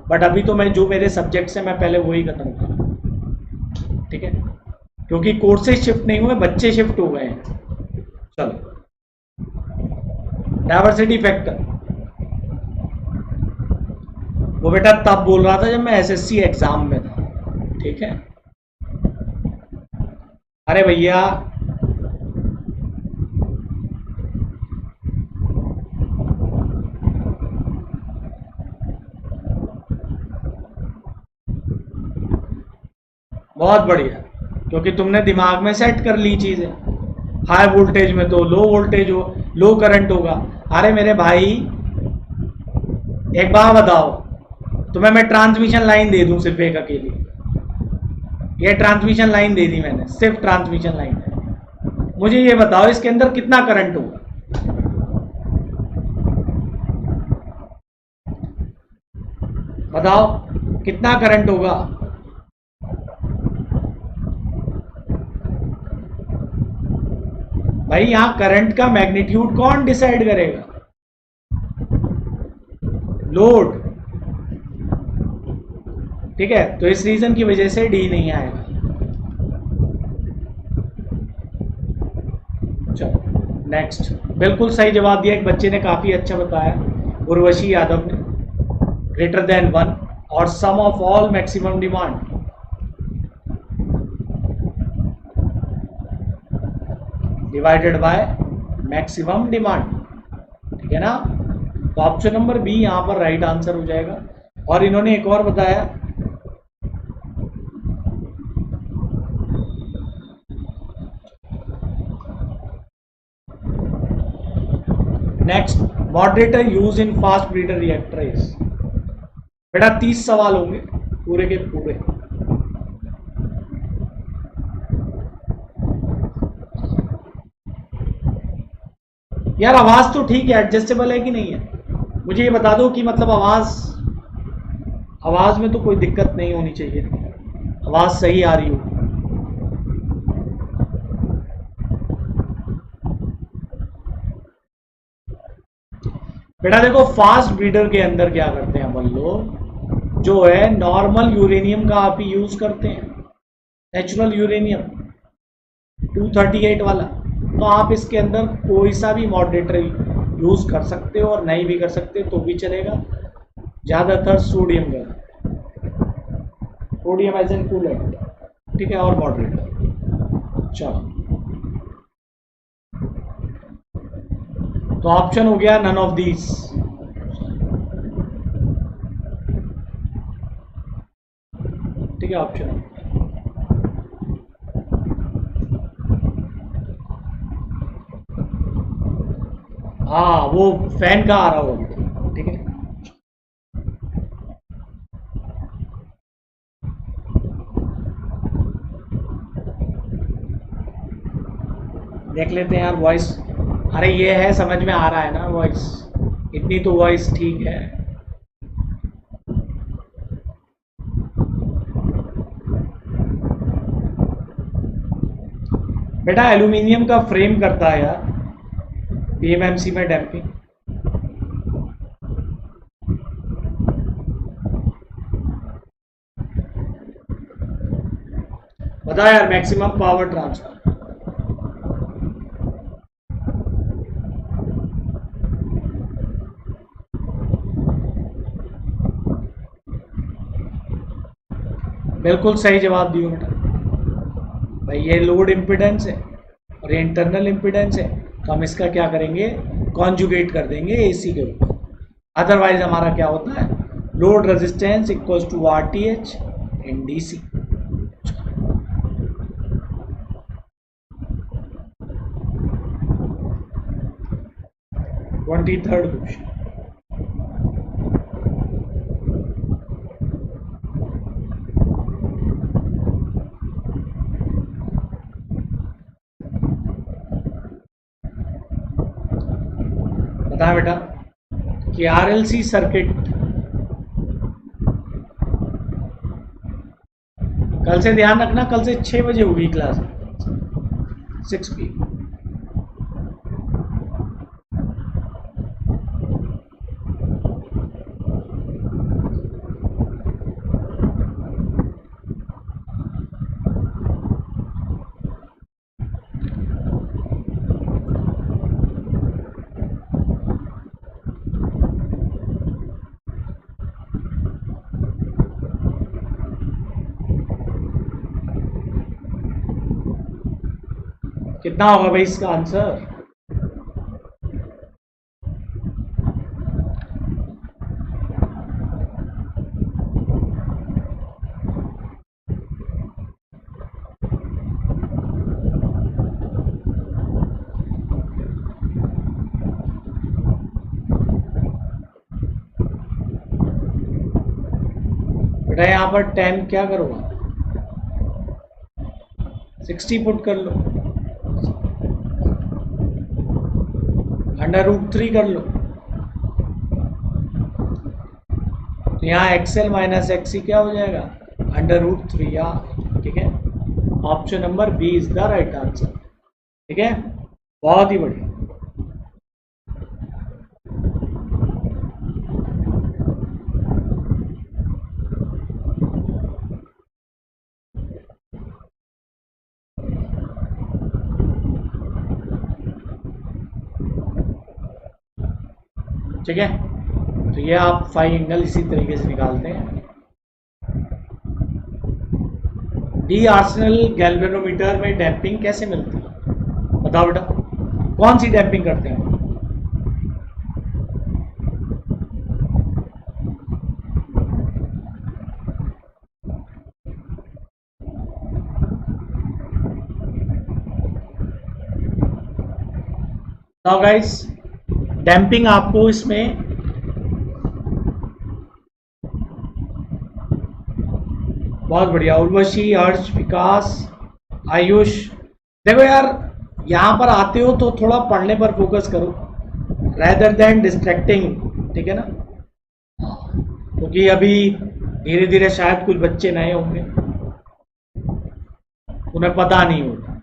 बट अभी तो मैं जो मेरे सब्जेक्ट्स हैं मैं पहले वही खत्म करूँ, ठीक है, क्योंकि कोर्सेज शिफ्ट नहीं हुए, बच्चे शिफ्ट हो गए हैं। चलो, डाइवर्सिटी फैक्टर वो बेटा तब बोल रहा था जब मैं एसएससी एग्जाम में था, ठीक है। अरे भैया, बहुत बढ़िया, क्योंकि तुमने दिमाग में सेट कर ली चीजें। हाई वोल्टेज में तो लो वोल्टेज हो, लो करंट होगा। अरे मेरे भाई, एक बात बताओ, तुम्हें मैं ट्रांसमिशन लाइन दे दूं सिर्फ एक अकेली, ये ट्रांसमिशन लाइन दे दी मैंने, सिर्फ ट्रांसमिशन लाइन है, मुझे ये बताओ इसके अंदर कितना करंट होगा? बताओ कितना करंट होगा? भाई यहां करंट का मैग्नीट्यूड कौन डिसाइड करेगा? लोड, ठीक है। तो इस रीजन की वजह से डी नहीं आएगा। चलो नेक्स्ट, बिल्कुल सही जवाब दिया एक बच्चे ने, काफी अच्छा बताया, उर्वशी यादव ने। ग्रेटर देन 1 और sum of all maximum demand. Divided by maximum demand, ठीक है ना। तो ऑप्शन नंबर बी यहां पर राइट आंसर हो जाएगा। और इन्होंने एक और बताया, next, moderator use in fast breeder reactor is. बेटा 30 सवाल होंगे पूरे के पूरे। यार आवाज तो ठीक है, एडजस्टेबल है कि नहीं है? मुझे ये बता दो कि मतलब आवाज में तो कोई दिक्कत नहीं होनी चाहिए, आवाज सही आ रही हो। बेटा देखो, फास्ट ब्रीडर के अंदर क्या करते हैं अपन लोग, जो है नॉर्मल यूरेनियम का आप ही यूज करते हैं, नेचुरल यूरेनियम 238 वाला। तो आप इसके अंदर कोई सा भी मॉडरेटर यूज कर सकते हो, और नहीं भी कर सकते तो भी चलेगा। ज़्यादातर सोडियम का, सोडियम एज एन कूलेंट, ठीक है, और मॉडरेटर। चलो, तो ऑप्शन हो गया नन ऑफ दीज। ठीक है, ऑप्शन। हाँ, वो फैन का आ रहा होगा, ठीक है। देख लेते हैं यार वॉइस। अरे ये है, समझ में आ रहा है ना वॉइस, इतनी तो वॉइस ठीक है। बेटा एल्यूमिनियम का फ्रेम करता है यार पीएमएमसी में डैम्पिंग। बता यार, मैक्सिमम पावर ट्रांसफर। बिल्कुल सही जवाब दियो बेटा। भाई ये लोड इम्पिडेंस है और ये इंटरनल इम्पिडेंस है, तो हम इसका क्या करेंगे, कॉन्जुगेट कर देंगे एसी के ऊपर। अदरवाइज हमारा क्या होता है, load resistance equals to RTH in DC. 23rd question. बता बेटा कि आरएलसी सर्किट, कल से ध्यान रखना, कल से 6 बजे होगी क्लास, 6 p। कितना होगा भाई इसका आंसर? बेटा यहाँ पर 10 क्या करूँगा, 60 पुट कर लो, √3 कर लो, तो यहाँ एक्सएल माइनस एक्सी क्या हो जाएगा, √3 यार। ठीक है, option number B is the right answer. ठीक है, बहुत ही बढ़िया। ठीक है, तो ये आप फाई एंगल इसी तरीके से निकालते हैं। डी आर्सेनल गैल्वेनोमीटर में डैम्पिंग कैसे मिलती है? बताओ बेटा, कौन सी डैम्पिंग करते हैं? नाउ गाइस, डैम्पिंग आपको इसमें बहुत बढ़िया, उर्वशी, हर्ष, विकास, आयुष। देखो यार, यहाँ पर आते हो तो थोड़ा पढ़ने पर फोकस करो। rather than distracting, ठीक है ना। क्योंकि अभी धीरे धीरे शायद कुछ बच्चे नए होंगे, उन्हें पता नहीं होगा,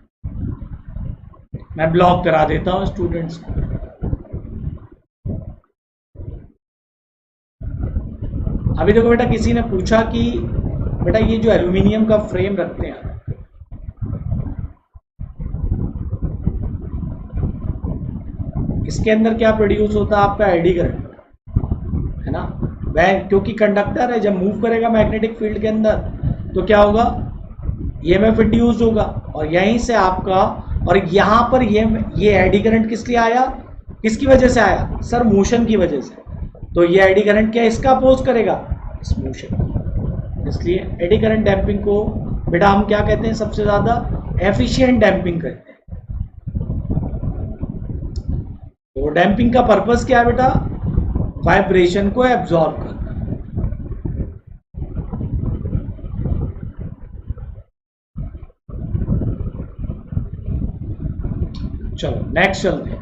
मैं ब्लॉक करा देता हूँ स्टूडेंट्स को। अभी देखो बेटा, किसी ने पूछा कि बेटा ये जो एल्यूमिनियम का फ्रेम रखते हैं, इसके अंदर क्या प्रोड्यूस होता है? आपका एडी करंट, है ना। वह क्योंकि कंडक्टर है, जब मूव करेगा मैग्नेटिक फील्ड के अंदर तो क्या होगा? ईएमएफ इंड्यूस होगा, और यहीं से आपका, और यहाँ पर ये एडी करंट किस लिए आया, किसकी वजह से आया? सर मोशन की वजह से। तो ये एडी करंट क्या इसका अपोज करेगा? इस मोशन। इसलिए एडी करंट डैम्पिंग को बेटा हम क्या कहते हैं? सबसे ज्यादा एफिशिएंट डैम्पिंग कहते हैं। तो डैम्पिंग का पर्पस क्या है बेटा? वाइब्रेशन को एब्जॉर्ब करना। चलो नेक्स्ट चलते हैं।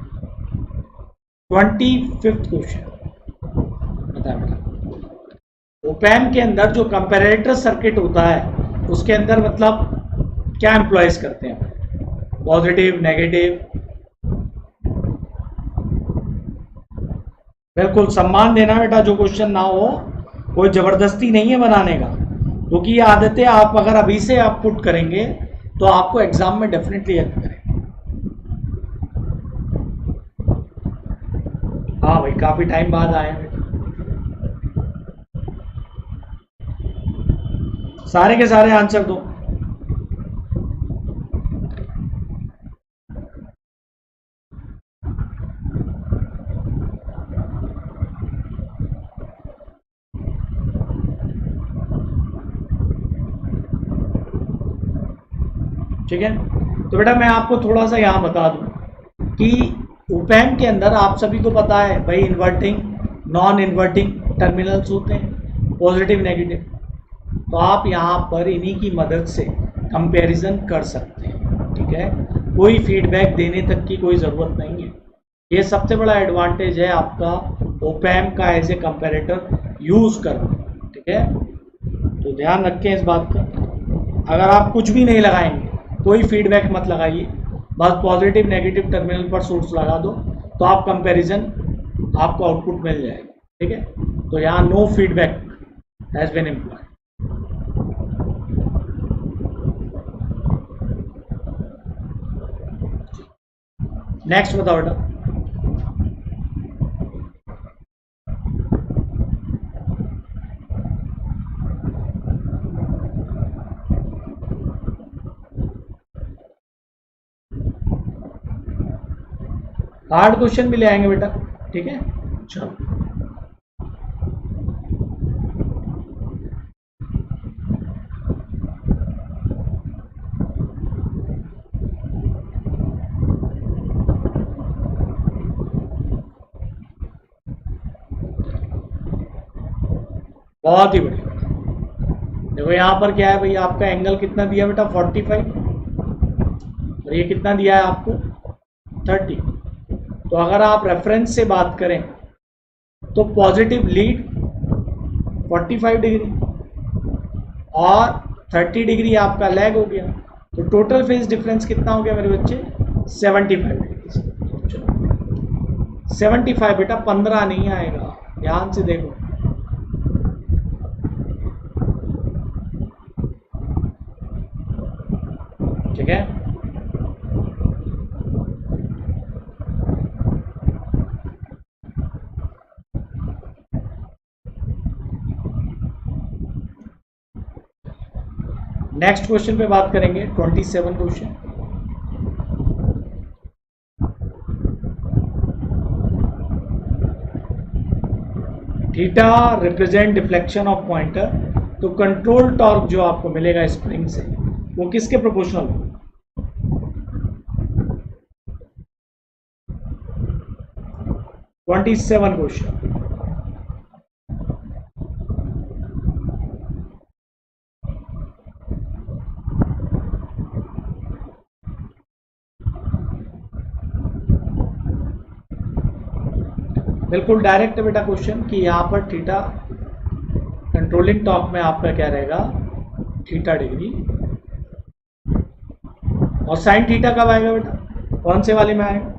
25th क्वेश्चन बता बेटा। ओपैम के अंदर जो कंपैरेटर सर्किट होता है उसके अंदर मतलब क्या एम्प्लॉयज करते हैं? Positive, negative. बिल्कुल सम्मान देना बेटा, जो क्वेश्चन ना हो, कोई जबरदस्ती नहीं है बनाने का, क्योंकि ये आदतें आप अगर अभी से आप पुट करेंगे तो आपको एग्जाम में डेफिनेटली हेल्प करेंगे। हाँ भाई, काफी टाइम बाद आए हैं, सारे के सारे आंसर दो। ठीक है, तो बेटा मैं आपको थोड़ा सा यहाँ बता दूं कि ओपैम के अंदर आप सभी को पता है भाई, इन्वर्टिंग, नॉन इन्वर्टिंग टर्मिनल्स होते हैं, पॉजिटिव, नेगेटिव। तो आप यहाँ पर इन्हीं की मदद से कंपैरिजन कर सकते हैं। ठीक है, कोई फीडबैक देने तक की कोई ज़रूरत नहीं है। ये सबसे बड़ा एडवांटेज है आपका ओपैम का एज ए कंपैरेटर यूज़ करना। ठीक है, तो ध्यान रखें इस बात का। अगर आप कुछ भी नहीं लगाएंगे, कोई फीडबैक मत लगाइए, बस पॉजिटिव नेगेटिव टर्मिनल पर सोर्स लगा दो, तो आप कंपैरिजन, आपको आउटपुट मिल जाएगा। ठीक है, तो यहाँ no feedback has been employed. Next बताओ बेटा। हार्ड क्वेश्चन भी ले आएंगे बेटा। ठीक है, चलो बहुत ही बढ़िया। देखो यहाँ पर क्या है भाई, आपका एंगल कितना दिया बेटा? 45, और ये कितना दिया है आपको? 30। तो अगर आप रेफरेंस से बात करें तो पॉजिटिव लीड 45 डिग्री और 30 डिग्री आपका लैग हो गया, तो टोटल फेज डिफरेंस कितना हो गया मेरे बच्चे? 75 डिग्री। 75 बेटा, 15 नहीं आएगा, ध्यान से देखो। ठीक है, नेक्स्ट क्वेश्चन पे बात करेंगे। 27 question. Theta represent deflection of pointer, तो कंट्रोल टॉर्क जो आपको मिलेगा स्प्रिंग से वो किसके प्रोपोर्शनल होगा? 27 क्वेश्चन। बिल्कुल डायरेक्ट है बेटा क्वेश्चन कि यहाँ पर थीटा कंट्रोलिंग टॉर्क में आपका क्या रहेगा, थीटा डिग्री। और साइन थीटा कब आएगा बेटा, कौन से वाले में आएगा?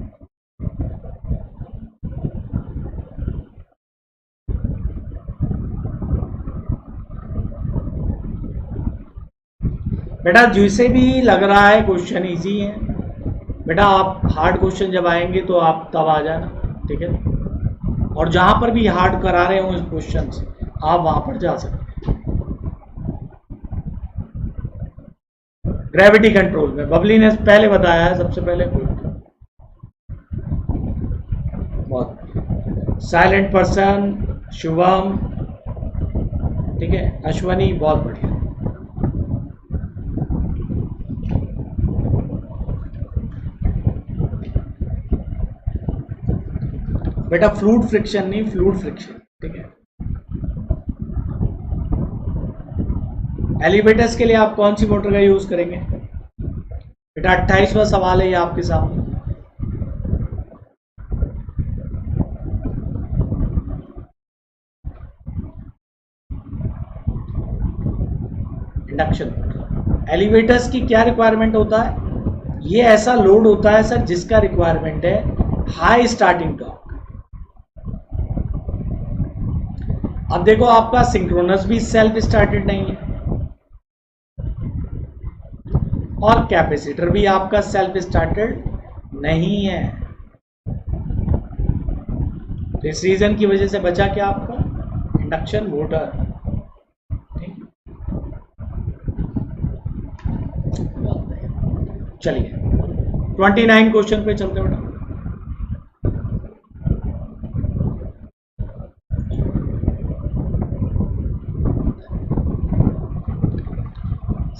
बेटा जिसे भी लग रहा है क्वेश्चन इजी है बेटा, आप हार्ड क्वेश्चन जब आएंगे तो आप तब आ जाना, ठीक है। और जहां पर भी हार्ड करा रहे हो इस क्वेश्चन आप वहां पर जा सकते हैं। ग्रेविटी कंट्रोल में बबली ने पहले बताया है सबसे पहले, बहुत साइलेंट पर्सन शुभम, ठीक है, अश्वनी, बहुत बढ़िया। बेटा फ्लूइड फ्रिक्शन नहीं, फ्लूइड फ्रिक्शन, ठीक है। एलिवेटर्स के लिए आप कौन सी मोटर का यूज करेंगे बेटा? 28वां सवाल है ये आपके सामने। Induction motor. एलिवेटर्स की क्या रिक्वायरमेंट होता है? ये ऐसा लोड होता है सर जिसका रिक्वायरमेंट है हाई स्टार्टिंग टॉर्क। अब देखो आपका सिंक्रोनस भी सेल्फ स्टार्टेड नहीं है और कैपेसिटर भी आपका सेल्फ स्टार्टेड नहीं है। इस रीजन की वजह से बचा क्या आपका? Induction motor. चलिए 29 क्वेश्चन पे चलते बेटा।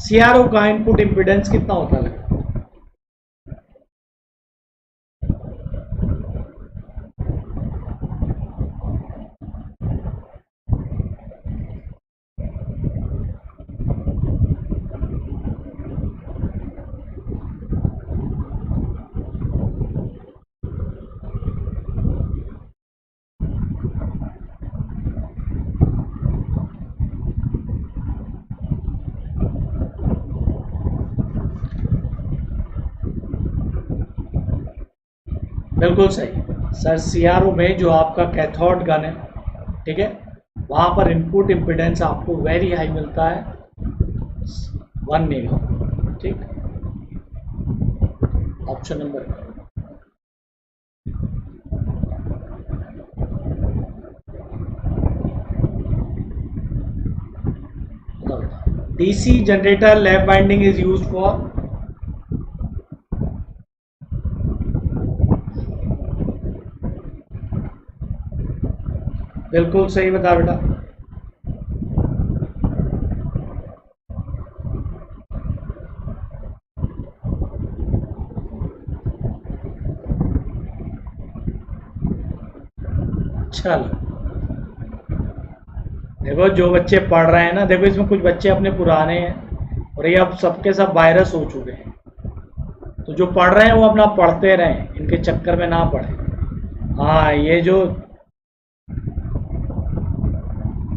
सीआरओ का इनपुट इंपीडेंस कितना होता है? बिल्कुल सही सर, सीआरओ में जो आपका कैथोड गन है, ठीक है, वहां पर इनपुट इंपीडेंस आपको वेरी हाई मिलता है 1 मेगा, ठीक। Option number DC generator lap winding is used for? बिल्कुल सही बता बेटा। चलो देखो जो बच्चे पढ़ रहे हैं ना, देखो इसमें कुछ बच्चे अपने पुराने हैं और ये अब सबके सब वायरस हो चुके हैं, तो जो पढ़ रहे हैं वो अपना पढ़ते रहें, इनके चक्कर में ना पढ़े। हाँ ये जो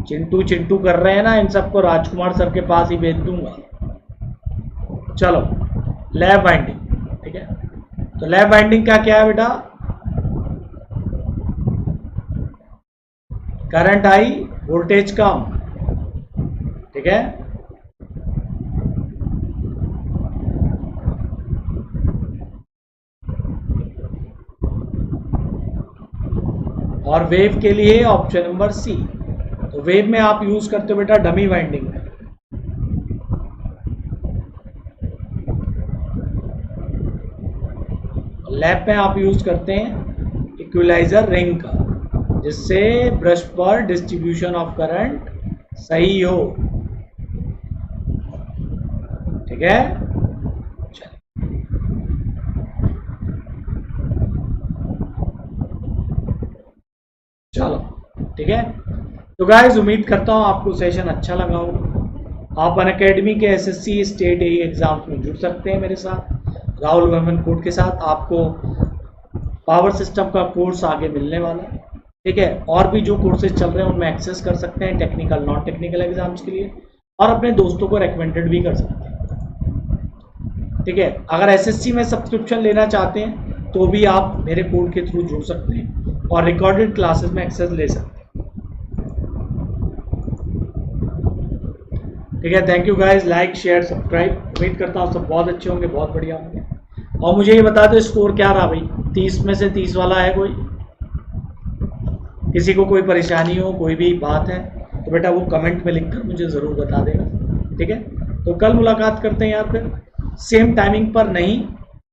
चिंटू चिंटू कर रहे हैं ना, इन सबको राजकुमार सर के पास ही भेज दूंगा। चलो लैप बाइंडिंग, ठीक है, तो लैप बाइंडिंग का क्या है बेटा? करंट हाई वोल्टेज कम, ठीक है। और वेव के लिए ऑप्शन नंबर सी। तो वेव में आप यूज करते हो बेटा डमी वाइंडिंग में, लैप में आप यूज करते हैं इक्विलाइजर रिंग का, जिससे ब्रश पर डिस्ट्रीब्यूशन ऑफ करंट सही हो, ठीक है। चलो ठीक है, तो गाइस उम्मीद करता हूँ आपको सेशन अच्छा लगा होगा। आप अनअकैडमी के एसएससी स्टेट एई एग्जाम्स में जुड़ सकते हैं मेरे साथ, राहुल वर्मन कोड के साथ। आपको पावर सिस्टम का कोर्स आगे मिलने वाला है, ठीक है। और भी जो कोर्सेज चल रहे हैं उनमें एक्सेस कर सकते हैं टेक्निकल नॉन टेक्निकल एग्जाम्स के लिए, और अपने दोस्तों को रेकमेंडेड भी कर सकते हैं। ठीक है। अगर एसएससी में सब्सक्रिप्शन लेना चाहते हैं तो भी आप मेरे कोड के थ्रू जुड़ सकते हैं और रिकॉर्डेड क्लासेस में एक्सेस ले सकते हैं। ठीक है। Thank you guys, like share subscribe. उम्मीद करता हूँ सब बहुत अच्छे होंगे, बहुत बढ़िया होंगे। और मुझे ये बता दो स्कोर क्या रहा भाई, 30 में से 30 वाला है कोई? किसी को कोई परेशानी हो, कोई भी बात है तो बेटा वो कमेंट में लिखकर मुझे ज़रूर बता देगा। ठीक है। तो कल मुलाकात करते हैं यार, फिर सेम टाइमिंग पर, नहीं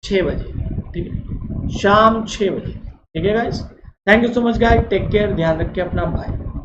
6 बजे। ठीक है, शाम 6 बजे। ठीक है guys, thank you so much guys, take care, ध्यान रखिए अपना, बाय।